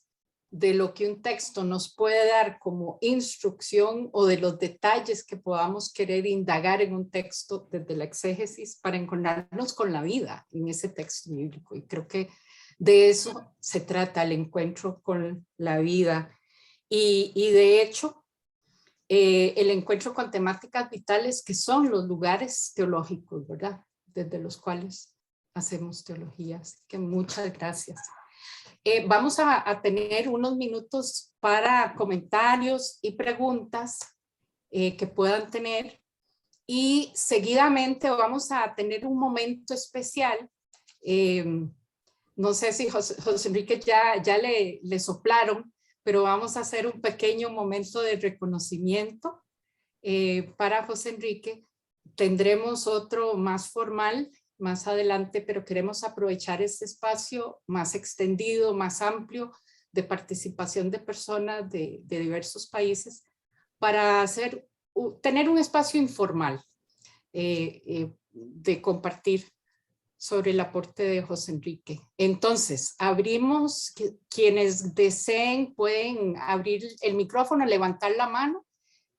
de lo que un texto nos puede dar como instrucción o de los detalles que podamos querer indagar en un texto desde la exégesis para encontrarnos con la vida en ese texto bíblico. Y creo que de eso se trata el encuentro con la vida. Y de hecho, el encuentro con temáticas vitales que son los lugares teológicos, ¿verdad? Desde los cuales hacemos teología. Así que muchas gracias. Vamos a tener unos minutos para comentarios y preguntas que puedan tener, y seguidamente vamos a tener un momento especial. No sé si José Enrique ya le soplaron, pero vamos a hacer un pequeño momento de reconocimiento para José Enrique. Tendremos otro más formal más adelante, pero queremos aprovechar este espacio más extendido, más amplio, de participación de personas de diversos países para tener un espacio informal de compartir sobre el aporte de José Enrique. Entonces, abrimos, quienes deseen pueden abrir el micrófono, levantar la mano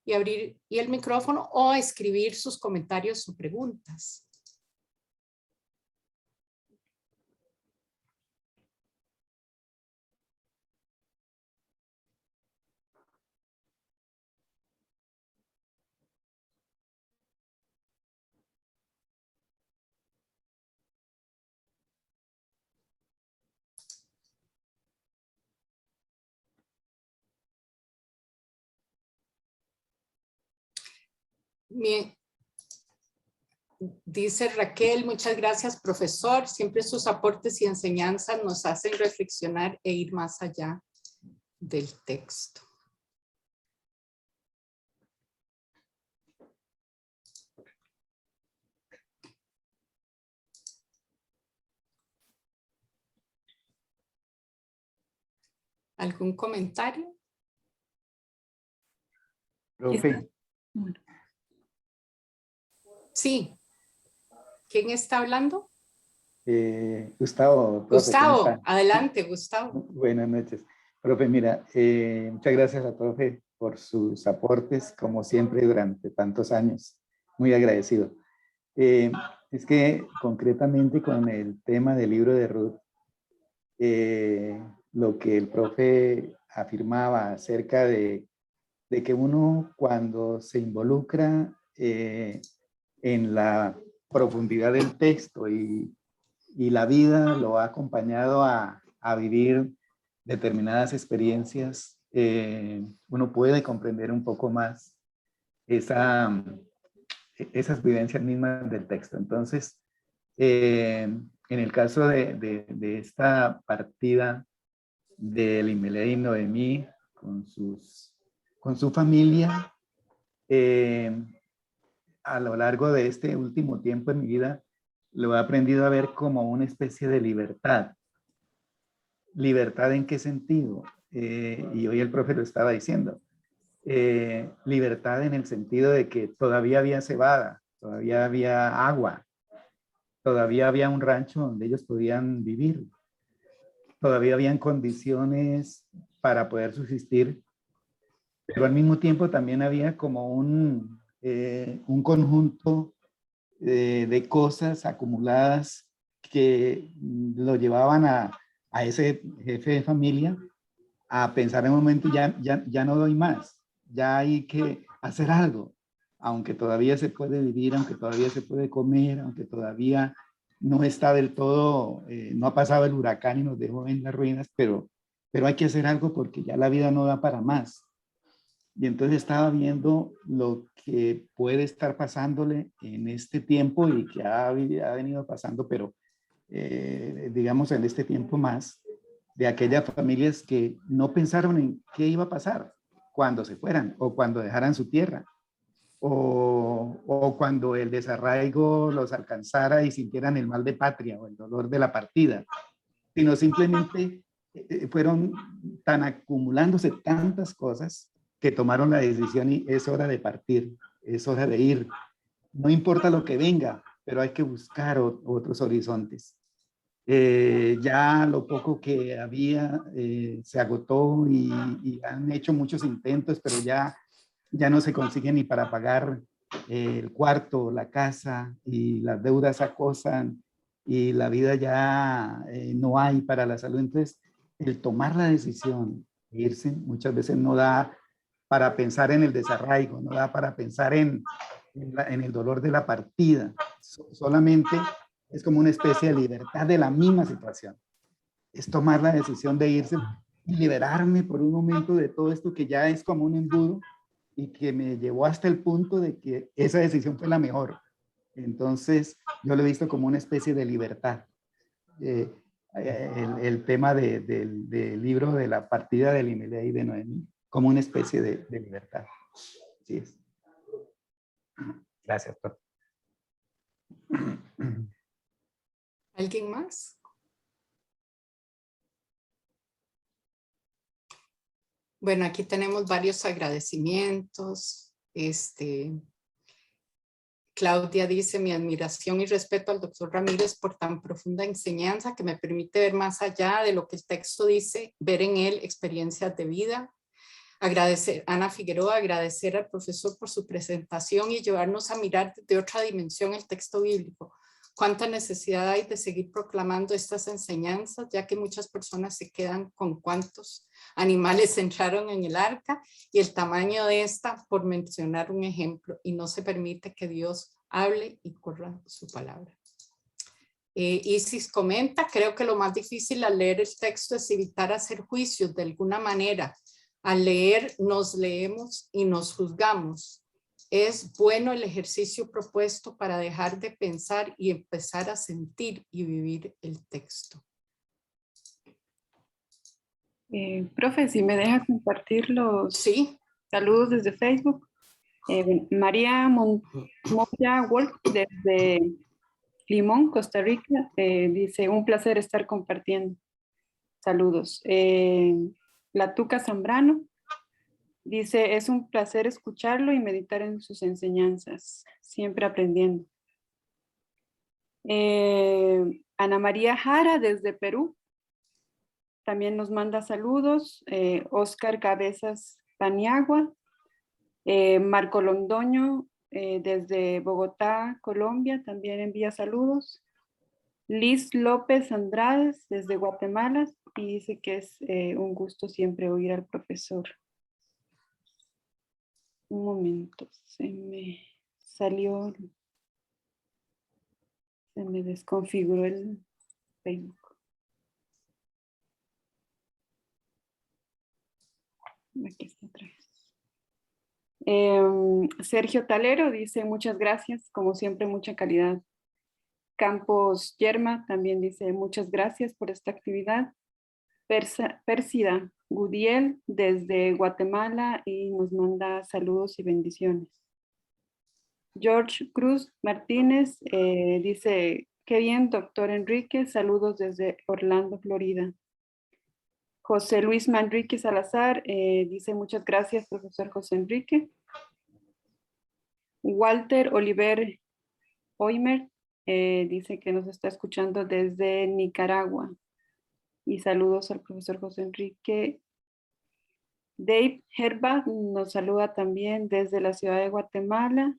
y abrir el micrófono, o escribir sus comentarios o preguntas. Bien. Dice Raquel, muchas gracias, profesor. Siempre sus aportes y enseñanzas nos hacen reflexionar e ir más allá del texto. ¿Algún comentario? Profe. Sí. ¿Quién está hablando? Gustavo. Profe, Gustavo, adelante, Gustavo. Buenas noches. Profe, mira, muchas gracias a profe por sus aportes, como siempre, durante tantos años. Muy agradecido. Es que concretamente con el tema del libro de Ruth, lo que el profe afirmaba acerca de que uno cuando se involucra en la profundidad del texto y la vida lo ha acompañado a vivir determinadas experiencias, uno puede comprender un poco más esas vivencias mismas del texto. Entonces, en el caso de esta partida de Elimelech y Noemí con su familia. A lo largo de este último tiempo en mi vida, lo he aprendido a ver como una especie de libertad. ¿Libertad en qué sentido? Y hoy el profe lo estaba diciendo. Libertad en el sentido de que todavía había cebada, todavía había agua, todavía había un rancho donde ellos podían vivir, todavía habían condiciones para poder subsistir, pero al mismo tiempo también había como un conjunto de cosas acumuladas que lo llevaban a ese jefe de familia a pensar en un momento, ya no doy más, ya hay que hacer algo, aunque todavía se puede vivir, aunque todavía se puede comer, aunque todavía no está del todo, no ha pasado el huracán y nos dejó en las ruinas, pero hay que hacer algo porque ya la vida no da para más. Y entonces estaba viendo lo que puede estar pasándole en este tiempo y que ha venido pasando, pero digamos en este tiempo más, de aquellas familias que no pensaron en qué iba a pasar cuando se fueran o cuando dejaran su tierra o cuando el desarraigo los alcanzara y sintieran el mal de patria o el dolor de la partida, sino simplemente fueron tan acumulándose tantas cosas que tomaron la decisión y es hora de partir, es hora de ir. No importa lo que venga, pero hay que buscar otros horizontes. Ya lo poco que había se agotó y han hecho muchos intentos, pero ya no se consigue ni para pagar el cuarto, la casa, y las deudas acosan y la vida ya no hay para la salud. Entonces, el tomar la decisión de irse muchas veces no da para pensar en el desarraigo, no da para pensar en el dolor de la partida. Solamente es como una especie de libertad de la misma situación. Es tomar la decisión de irse y liberarme por un momento de todo esto que ya es como un embudo y que me llevó hasta el punto de que esa decisión fue la mejor. Entonces, yo lo he visto como una especie de libertad. El tema del libro de la partida de Elimelech y de Noemí, como una especie de libertad. Así es. Gracias, profe. ¿Alguien más? Bueno, aquí tenemos varios agradecimientos. Claudia dice: mi admiración y respeto al doctor Ramírez por tan profunda enseñanza que me permite ver más allá de lo que el texto dice, ver en él experiencias de vida. Agradecer, Ana Figueroa, agradecer al profesor por su presentación y llevarnos a mirar de otra dimensión el texto bíblico. Cuánta necesidad hay de seguir proclamando estas enseñanzas, ya que muchas personas se quedan con cuántos animales entraron en el arca y el tamaño de esta, por mencionar un ejemplo, y no se permite que Dios hable y corra su palabra. Isis comenta: creo que lo más difícil al leer el texto es evitar hacer juicios de alguna manera. Al leer nos leemos y nos juzgamos. Es bueno el ejercicio propuesto para dejar de pensar y empezar a sentir y vivir el texto. Profe, si me deja compartir los saludos desde Facebook. María Moya Wolf desde Limón, Costa Rica, dice: un placer estar compartiendo. Saludos. La Tuca Zambrano dice: es un placer escucharlo y meditar en sus enseñanzas, siempre aprendiendo. Ana María Jara desde Perú también nos manda saludos. Oscar Cabezas Paniagua, Marco Londoño desde Bogotá, Colombia, también envía saludos. Liz López Andrade desde Guatemala y dice que es un gusto siempre oír al profesor. Un momento, se me salió, se me desconfiguró el Facebook. Aquí está otra vez. Sergio Talero dice: muchas gracias, como siempre, mucha calidad. Campos Yerma también dice: muchas gracias por esta actividad. Pérsida Gudiel desde Guatemala y nos manda saludos y bendiciones. George Cruz Martínez dice, qué bien, doctor Enrique, saludos desde Orlando, Florida. José Luis Manrique Salazar dice, muchas gracias, profesor José Enrique. Walter Oliver Oimer dice que nos está escuchando desde Nicaragua. Y saludos al profesor José Enrique. Dave Herba nos saluda también desde la ciudad de Guatemala.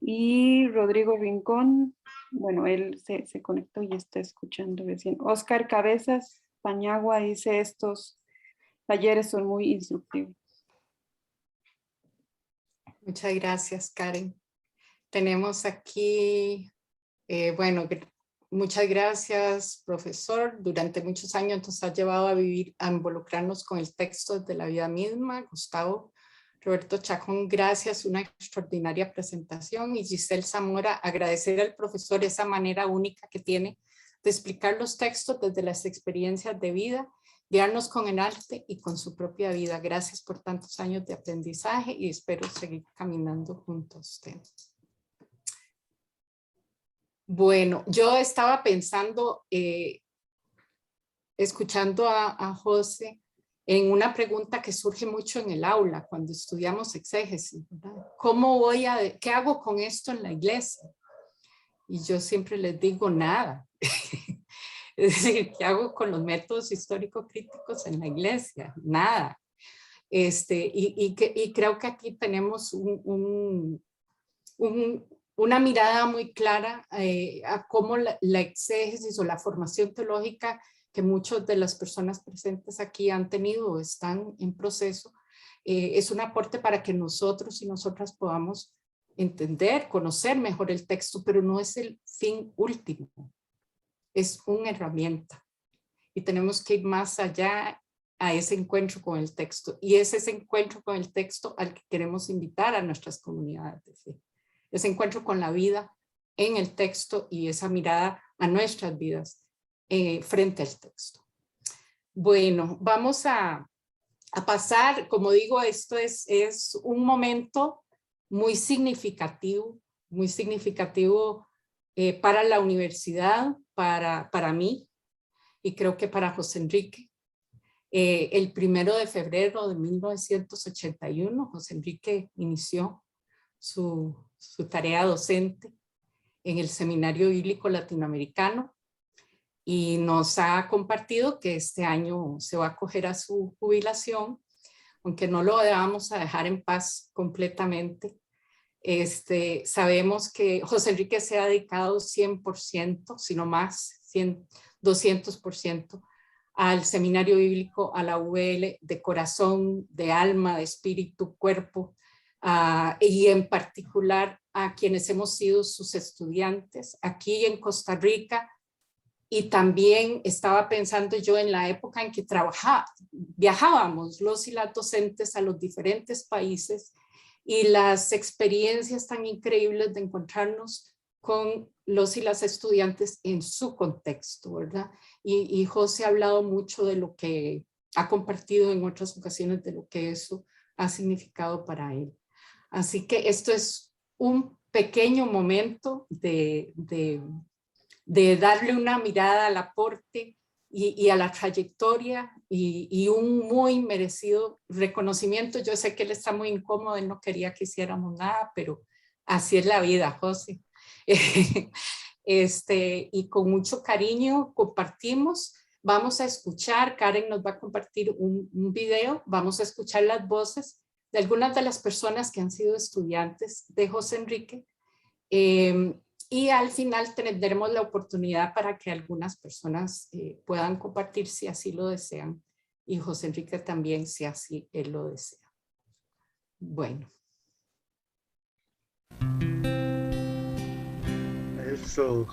Y Rodrigo Rincón, bueno, él se conectó y está escuchando recién. Oscar Cabezas Pañagua dice, estos talleres son muy instructivos. Muchas gracias, Karen. Tenemos aquí, bueno, muchas gracias, profesor. Durante muchos años nos ha llevado a involucrarnos con el texto de la vida misma. Gustavo Roberto Chacón, gracias, una extraordinaria presentación. Y Giselle Zamora, agradecer al profesor esa manera única que tiene de explicar los textos desde las experiencias de vida, guiarnos con el arte y con su propia vida. Gracias por tantos años de aprendizaje y espero seguir caminando junto a usted. Bueno, yo estaba pensando, escuchando a José, en una pregunta que surge mucho en el aula cuando estudiamos exégesis, ¿verdad? ¿Qué hago con esto en la iglesia? Y yo siempre les digo nada. Es decir, ¿qué hago con los métodos histórico-críticos en la iglesia? Nada. Y creo que aquí tenemos una mirada muy clara a cómo la exégesis o la formación teológica que muchas de las personas presentes aquí han tenido o están en proceso, es un aporte para que nosotros y nosotras podamos entender, conocer mejor el texto, pero no es el fin último, es una herramienta. Y tenemos que ir más allá a ese encuentro con el texto. Y es ese encuentro con el texto al que queremos invitar a nuestras comunidades de fe. Ese encuentro con la vida en el texto y esa mirada a nuestras vidas frente al texto. Bueno, vamos a pasar, como digo, esto es un momento muy significativo para la universidad, para mí y creo que para José Enrique. El 1 de febrero de 1981, José Enrique inició su tarea docente en el Seminario Bíblico Latinoamericano y nos ha compartido que este año se va a acoger a su jubilación, aunque no lo vamos a dejar en paz completamente. Sabemos que José Enrique se ha dedicado 100%, sino más, 200% al Seminario Bíblico, a la UL, de corazón, de alma, de espíritu, cuerpo, y en particular a quienes hemos sido sus estudiantes aquí en Costa Rica. Y también estaba pensando yo en la época en que viajábamos los y las docentes a los diferentes países y las experiencias tan increíbles de encontrarnos con los y las estudiantes en su contexto, ¿verdad? Y José ha hablado mucho de lo que ha compartido en otras ocasiones, de lo que eso ha significado para él. Así que esto es un pequeño momento de darle una mirada al aporte y a la trayectoria y un muy merecido reconocimiento. Yo sé que él está muy incómodo, él no quería que hiciéramos nada, pero así es la vida, José. Y con mucho cariño compartimos. Vamos a escuchar, Karen nos va a compartir un video, vamos a escuchar las voces de algunas de las personas que han sido estudiantes de José Enrique. Y al final tendremos la oportunidad para que algunas personas puedan compartir si así lo desean. Y José Enrique también, si así él lo desea. Bueno. Eso.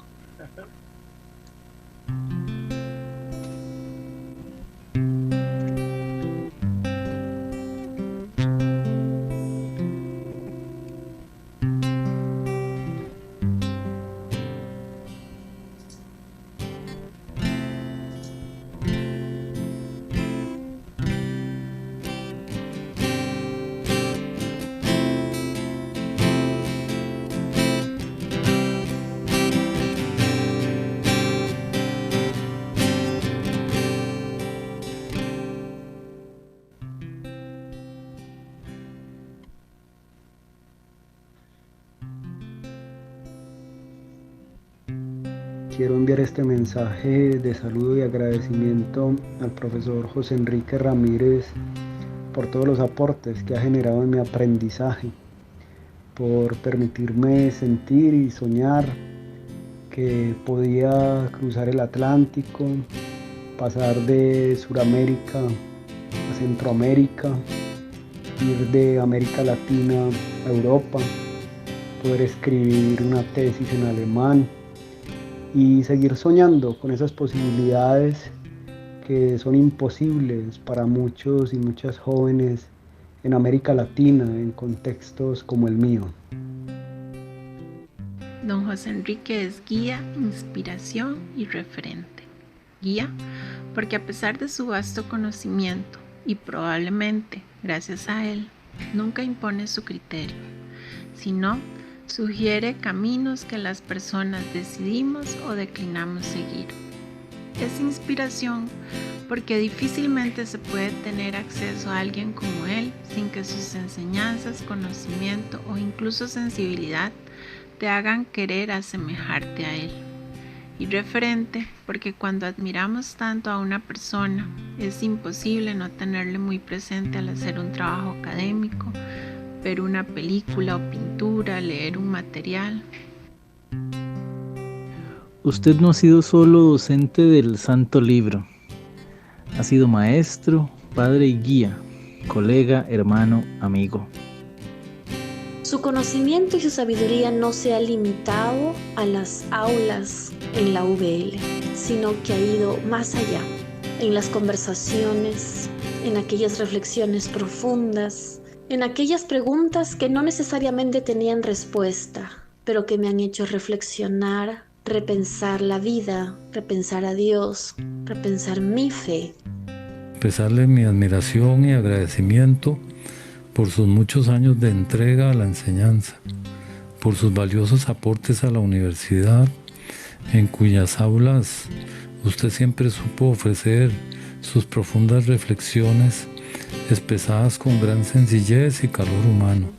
quiero enviar este mensaje de saludo y agradecimiento al profesor José Enrique Ramírez por todos los aportes que ha generado en mi aprendizaje, por permitirme sentir y soñar que podía cruzar el Atlántico, pasar de Sudamérica a Centroamérica, ir de América Latina a Europa, poder escribir una tesis en alemán y seguir soñando con esas posibilidades que son imposibles para muchos y muchas jóvenes en América Latina, en contextos como el mío. Don José Enrique es guía, inspiración y referente. Guía porque a pesar de su vasto conocimiento, y probablemente gracias a él, nunca impone su criterio, sino sugiere caminos que las personas decidimos o declinamos seguir. Es inspiración porque difícilmente se puede tener acceso a alguien como él sin que sus enseñanzas, conocimiento o incluso sensibilidad te hagan querer asemejarte a él. Y referente porque cuando admiramos tanto a una persona es imposible no tenerle muy presente al hacer un trabajo académico, ver una película o pintura, leer un material. Usted no ha sido solo docente del Santo Libro, ha sido maestro, padre y guía, colega, hermano, amigo. Su conocimiento y su sabiduría no se ha limitado a las aulas en la UVL, sino que ha ido más allá, en las conversaciones, en aquellas reflexiones profundas, en aquellas preguntas que no necesariamente tenían respuesta, pero que me han hecho reflexionar, repensar la vida, repensar a Dios, repensar mi fe. Expresarle mi admiración y agradecimiento por sus muchos años de entrega a la enseñanza, por sus valiosos aportes a la universidad, en cuyas aulas usted siempre supo ofrecer sus profundas reflexiones expresadas con gran sencillez y calor humano.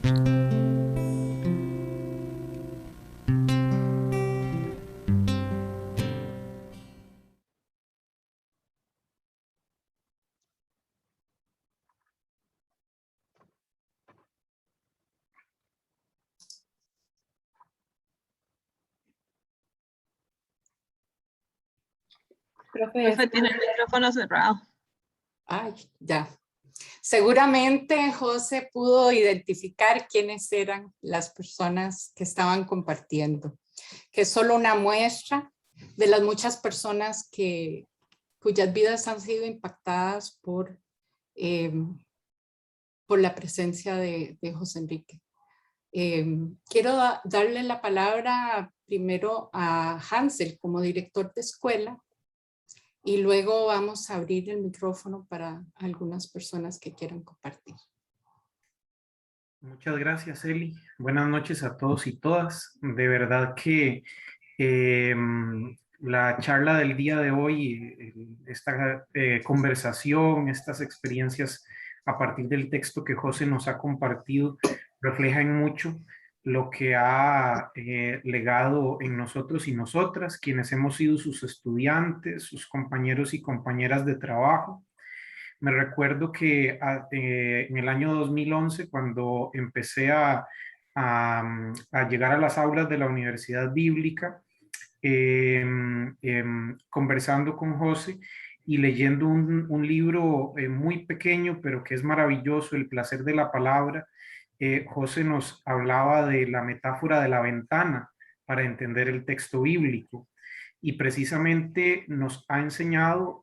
Profe, tiene el micrófono cerrado. Ay, ya. Seguramente José pudo identificar quiénes eran las personas que estaban compartiendo, que es solo una muestra de las muchas personas cuyas vidas han sido impactadas por la presencia de José Enrique. Quiero darle la palabra primero a Hansel como director de escuela y luego vamos a abrir el micrófono para algunas personas que quieran compartir. Muchas gracias, Eli. Buenas noches a todos y todas. De verdad que la charla del día de hoy, esta conversación, estas experiencias a partir del texto que José nos ha compartido, reflejan mucho lo que ha legado en nosotros y nosotras, quienes hemos sido sus estudiantes, sus compañeros y compañeras de trabajo. Me recuerdo que en el año 2011, cuando empecé a llegar a las aulas de la Universidad Bíblica, conversando con José y leyendo un libro muy pequeño, pero que es maravilloso, El placer de la palabra, José nos hablaba de la metáfora de la ventana para entender el texto bíblico. Y precisamente nos ha enseñado,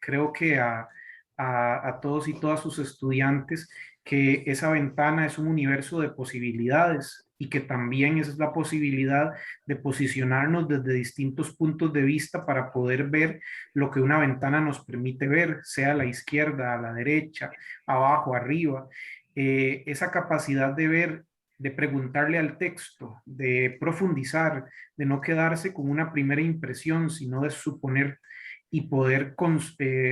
creo que a todos y todas sus estudiantes, que esa ventana es un universo de posibilidades y que también es la posibilidad de posicionarnos desde distintos puntos de vista para poder ver lo que una ventana nos permite ver, sea a la izquierda, a la derecha, abajo, arriba. Esa capacidad de ver, de preguntarle al texto, de profundizar, de no quedarse con una primera impresión, sino de suponer y poder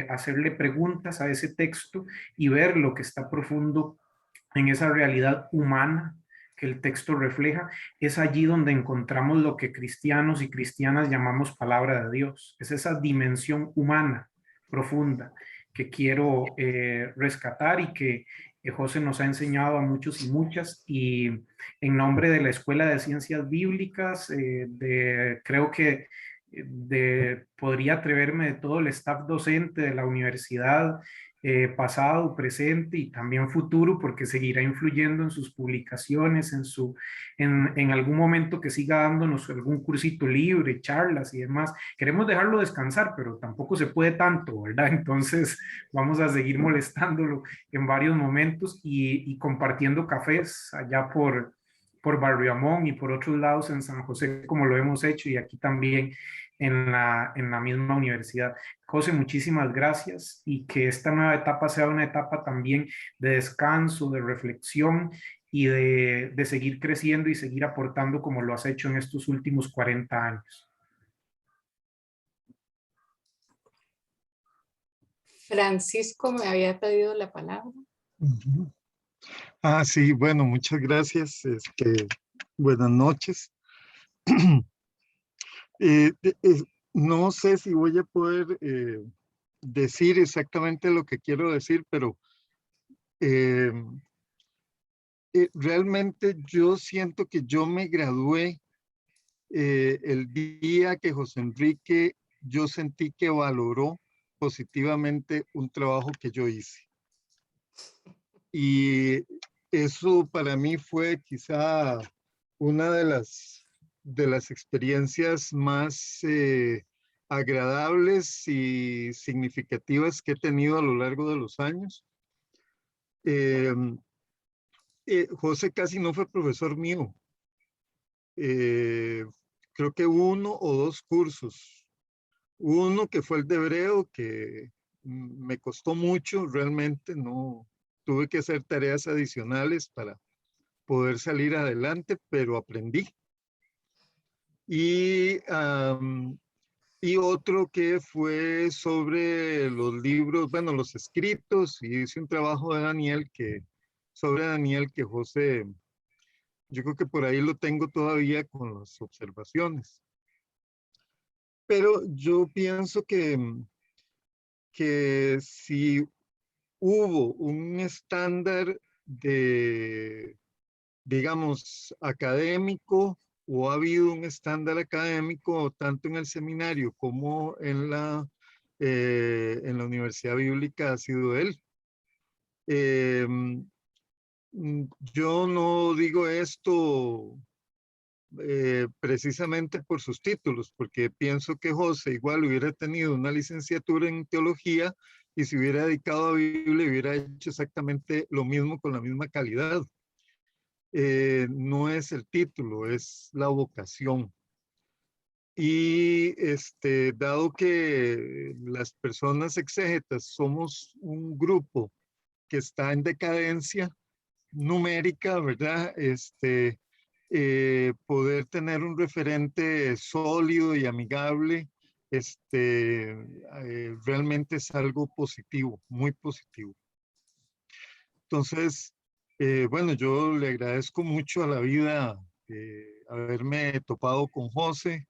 hacerle preguntas a ese texto y ver lo que está profundo en esa realidad humana que el texto refleja, es allí donde encontramos lo que cristianos y cristianas llamamos palabra de Dios. Es esa dimensión humana profunda que quiero rescatar y que José nos ha enseñado a muchos y muchas, y en nombre de la Escuela de Ciencias Bíblicas, creo que podría atreverme de todo el staff docente de la universidad, pasado, presente y también futuro, porque seguirá influyendo en sus publicaciones, en algún momento que siga dándonos algún cursito libre, charlas y demás. Queremos dejarlo descansar, pero tampoco se puede tanto, ¿verdad? Entonces vamos a seguir molestándolo en varios momentos y compartiendo cafés allá por Barrio Amón y por otros lados en San José, como lo hemos hecho, y aquí también en la misma universidad. José, muchísimas gracias, y que esta nueva etapa sea una etapa también de descanso, de reflexión y de seguir creciendo y seguir aportando como lo has hecho en estos últimos 40 años. Francisco me había pedido la palabra. Sí, bueno, muchas gracias. Buenas noches. No sé si voy a poder decir exactamente lo que quiero decir, pero realmente yo siento que yo me gradué el día que José Enrique, yo sentí que valoró positivamente un trabajo que yo hice. Y eso para mí fue quizá una de las experiencias más agradables y significativas que he tenido a lo largo de los años. José casi no fue profesor mío. Creo que 1 o 2 cursos. Uno que fue el de hebreo, que me costó mucho, realmente no tuve que hacer tareas adicionales para poder salir adelante, pero aprendí. Y otro que fue sobre los libros, bueno, los escritos, y hice un trabajo de Daniel sobre Daniel que José, yo creo que por ahí lo tengo todavía con las observaciones. Pero yo pienso que si hubo un estándar de, digamos, académico, o ha habido un estándar académico tanto en el seminario como en la Universidad Bíblica, ha sido él. Yo no digo esto precisamente por sus títulos, porque pienso que José igual hubiera tenido una licenciatura en teología y se hubiera dedicado a Biblia, hubiera hecho exactamente lo mismo con la misma calidad. No es el título, es la vocación. Y dado que las personas exégetas somos un grupo que está en decadencia numérica, ¿verdad? Poder tener un referente sólido y amigable, realmente es algo positivo, muy positivo. Entonces, bueno, yo le agradezco mucho a la vida haberme topado con José.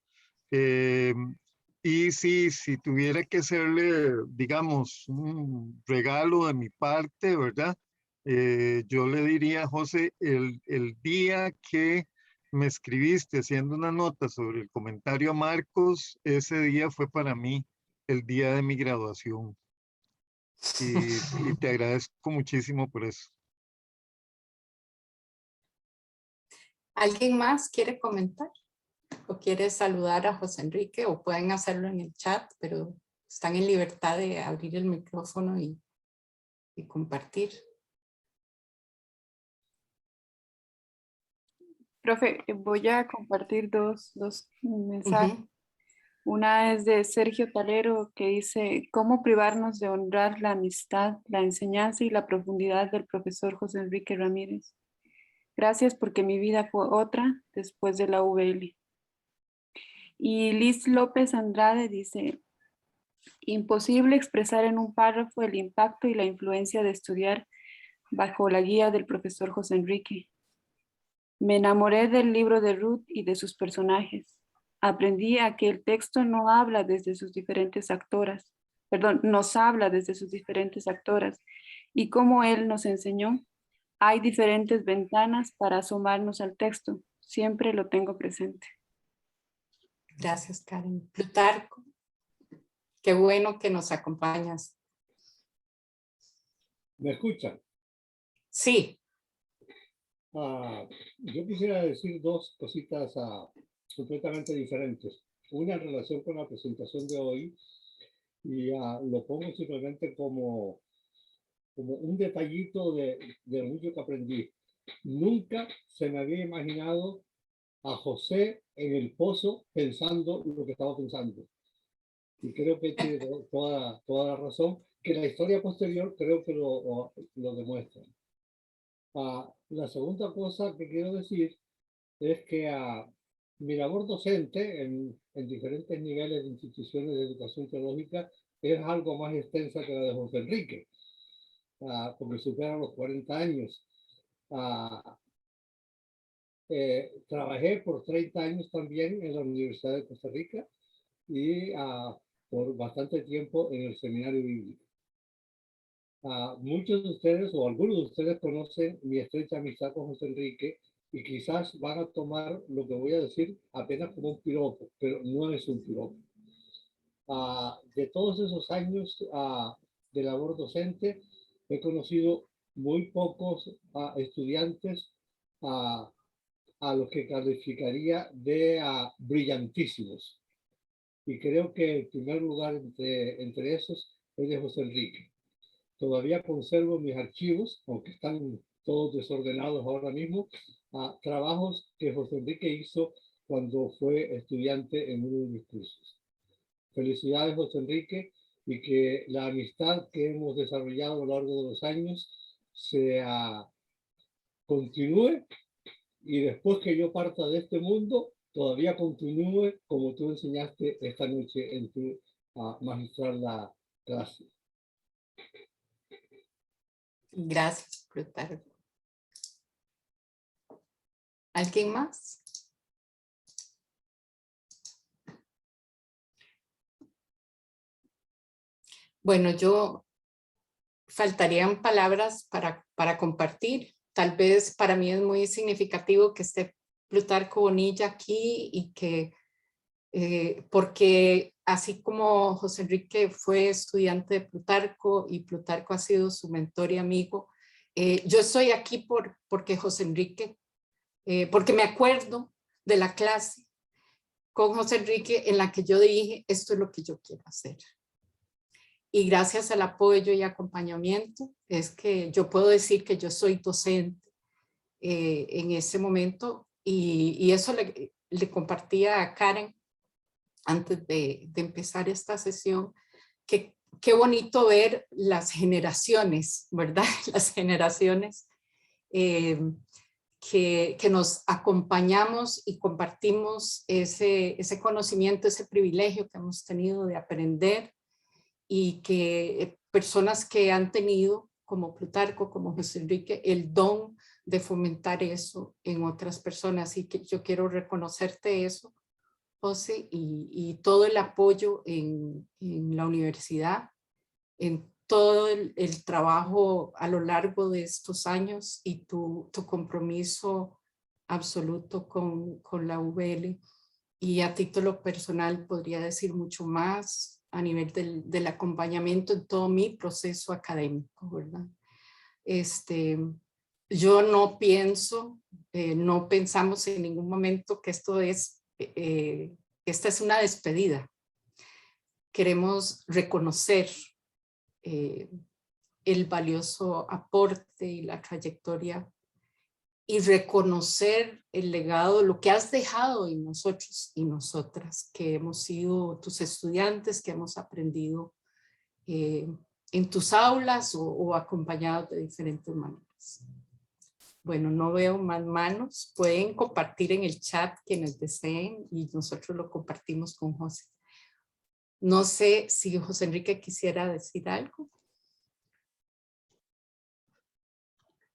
Y si tuviera que hacerle, digamos, un regalo de mi parte, ¿verdad? Yo le diría, José, el día que me escribiste haciendo una nota sobre el comentario a Marcos, ese día fue para mí el día de mi graduación. Y te agradezco muchísimo por eso. ¿Alguien más quiere comentar? ¿O quiere saludar a José Enrique? O pueden hacerlo en el chat, pero están en libertad de abrir el micrófono y compartir. Profe, voy a compartir dos mensajes. Una es de Sergio Talero, que dice: ¿cómo privarnos de honrar la amistad, la enseñanza y la profundidad del profesor José Enrique Ramírez? Gracias, porque mi vida fue otra después de la UVL. Y Liz López Andrade dice: imposible expresar en un párrafo el impacto y la influencia de estudiar bajo la guía del profesor José Enrique. Me enamoré del libro de Ruth y de sus personajes. Aprendí a que el texto no habla desde sus diferentes actoras, nos habla desde sus diferentes actoras, y como él nos enseñó, hay diferentes ventanas para asomarnos al texto. Siempre lo tengo presente. Gracias, Karen. Plutarco, qué bueno que nos acompañas. ¿Me escuchan? Sí. Yo quisiera decir dos cositas completamente diferentes. Una en relación con la presentación de hoy, y lo pongo simplemente como un detallito de mucho que aprendí. Nunca se me había imaginado a José en el pozo pensando lo que estaba pensando. Y creo que tiene toda la razón, que la historia posterior creo que lo demuestra. La segunda cosa que quiero decir es que mi labor docente en diferentes niveles de instituciones de educación teológica es algo más extensa que la de José Enrique, porque supera los 40 años. Trabajé por 30 años también en la Universidad de Costa Rica y por bastante tiempo en el Seminario Bíblico. Muchos de ustedes o algunos de ustedes conocen mi estrecha amistad con José Enrique y quizás van a tomar lo que voy a decir apenas como un piropo, pero no es un piropo. De todos esos años de labor docente, he conocido muy pocos estudiantes a los que calificaría de brillantísimos. Y creo que el primer lugar entre esos es de José Enrique. Todavía conservo mis archivos, aunque están todos desordenados ahora mismo, trabajos que José Enrique hizo cuando fue estudiante en uno de mis cursos. Felicidades, José Enrique, y que la amistad que hemos desarrollado a lo largo de los años se continúe, y después que yo parta de este mundo, todavía continúe como tú enseñaste esta noche en tu magistral clase. Gracias, Plutarco. ¿Alguien más? Bueno, yo faltarían palabras para compartir. Tal vez para mí es muy significativo que esté Plutarco Bonilla aquí y que, porque así como José Enrique fue estudiante de Plutarco y Plutarco ha sido su mentor y amigo, yo estoy aquí porque José Enrique, porque me acuerdo de la clase con José Enrique en la que yo dije, esto es lo que yo quiero hacer. Y gracias al apoyo y acompañamiento es que yo puedo decir que yo soy docente en ese momento, y eso le compartía a Karen antes de empezar esta sesión, que qué bonito ver las generaciones, ¿verdad? Las generaciones que nos acompañamos y compartimos ese conocimiento, ese privilegio que hemos tenido de aprender, y que personas que han tenido, como Plutarco, como José Enrique, el don de fomentar eso en otras personas. Y que yo quiero reconocerte eso, José, y todo el apoyo en la universidad, en todo el trabajo a lo largo de estos años, y tu compromiso absoluto con la UVL. Y a título personal podría decir mucho más a nivel del acompañamiento en todo mi proceso académico, ¿verdad? Yo no pienso, no pensamos en ningún momento que esta es una despedida. Queremos reconocer el valioso aporte y la trayectoria, y reconocer el legado, lo que has dejado en nosotros y nosotras, que hemos sido tus estudiantes, que hemos aprendido en tus aulas o acompañados de diferentes maneras. Bueno, no veo más manos. Pueden compartir en el chat quienes deseen y nosotros lo compartimos con José. No sé si José Enrique quisiera decir algo.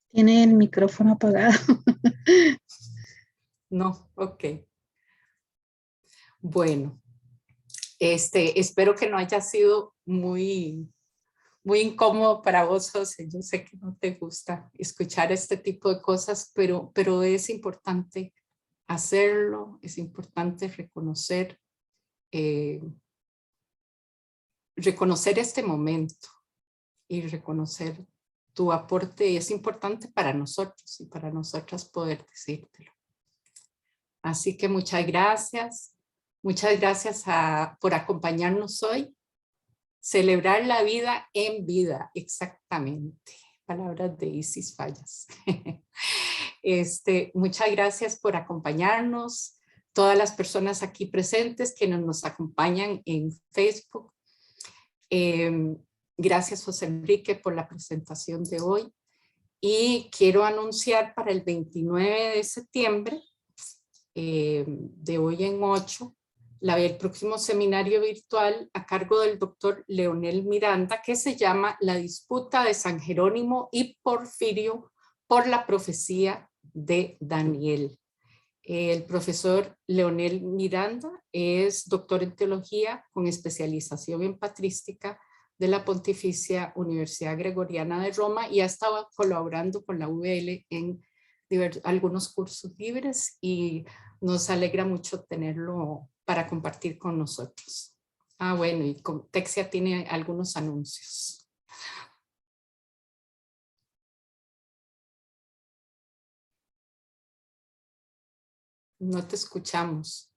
Tiene el micrófono apagado. No, ok. Bueno, espero que no haya sido muy incómodo para vos, José. Yo sé que no te gusta escuchar este tipo de cosas, pero es importante hacerlo, es importante reconocer este momento y reconocer tu aporte. Es importante para nosotros y para nosotras poder decírtelo. Así que muchas gracias. Muchas gracias por acompañarnos hoy. Celebrar la vida en vida, exactamente. Palabras de Isis Fallas. Muchas gracias por acompañarnos. Todas las personas aquí presentes que nos acompañan en Facebook. Gracias, José Enrique, por la presentación de hoy. Y quiero anunciar para el 29 de septiembre, de hoy en 8, el próximo seminario virtual a cargo del doctor Leonel Miranda, que se llama La disputa de San Jerónimo y Porfirio por la profecía de Daniel. El profesor Leonel Miranda es doctor en teología con especialización en patrística de la Pontificia Universidad Gregoriana de Roma y ha estado colaborando con la UVL en algunos cursos libres y nos alegra mucho tenerlo para compartir con nosotros. Bueno, y Texia tiene algunos anuncios. No te escuchamos.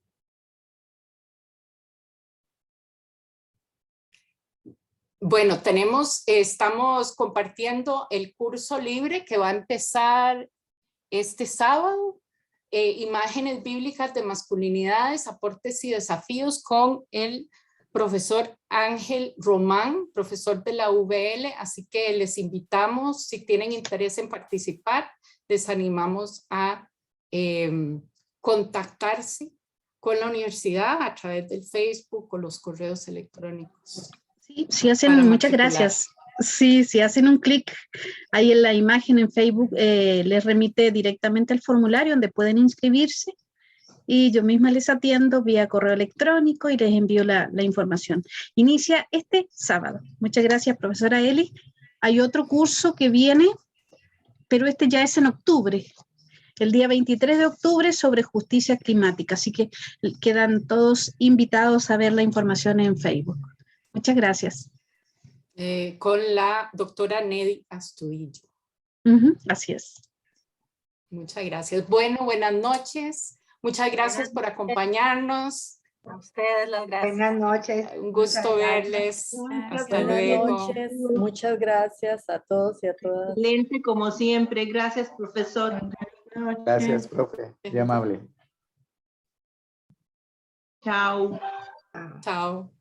Bueno, estamos compartiendo el curso libre que va a empezar este sábado. Imágenes bíblicas de masculinidades, aportes y desafíos con el profesor Ángel Román, profesor de la UVL, así que les invitamos, si tienen interés en participar, les animamos a contactarse con la universidad a través del Facebook o los correos electrónicos. Sí, hacen, muchas gracias. Sí, si hacen un clic ahí en la imagen en Facebook, les remite directamente al formulario donde pueden inscribirse y yo misma les atiendo vía correo electrónico y les envío la información. Inicia este sábado. Muchas gracias, profesora Eli. Hay otro curso que viene, pero este ya es en octubre, el día 23 de octubre sobre justicia climática, así que quedan todos invitados a ver la información en Facebook. Muchas gracias. Con la doctora Nedi Astudillo. Así es. Muchas gracias. Bueno, buenas noches. Muchas gracias por acompañarnos. A ustedes las gracias. Buenas noches. Un gusto verles. Hasta luego. Noches. Muchas gracias a todos y a todas. Excelente, como siempre. Gracias, profesor. Gracias, profe. Muy amable. Chao. Chao.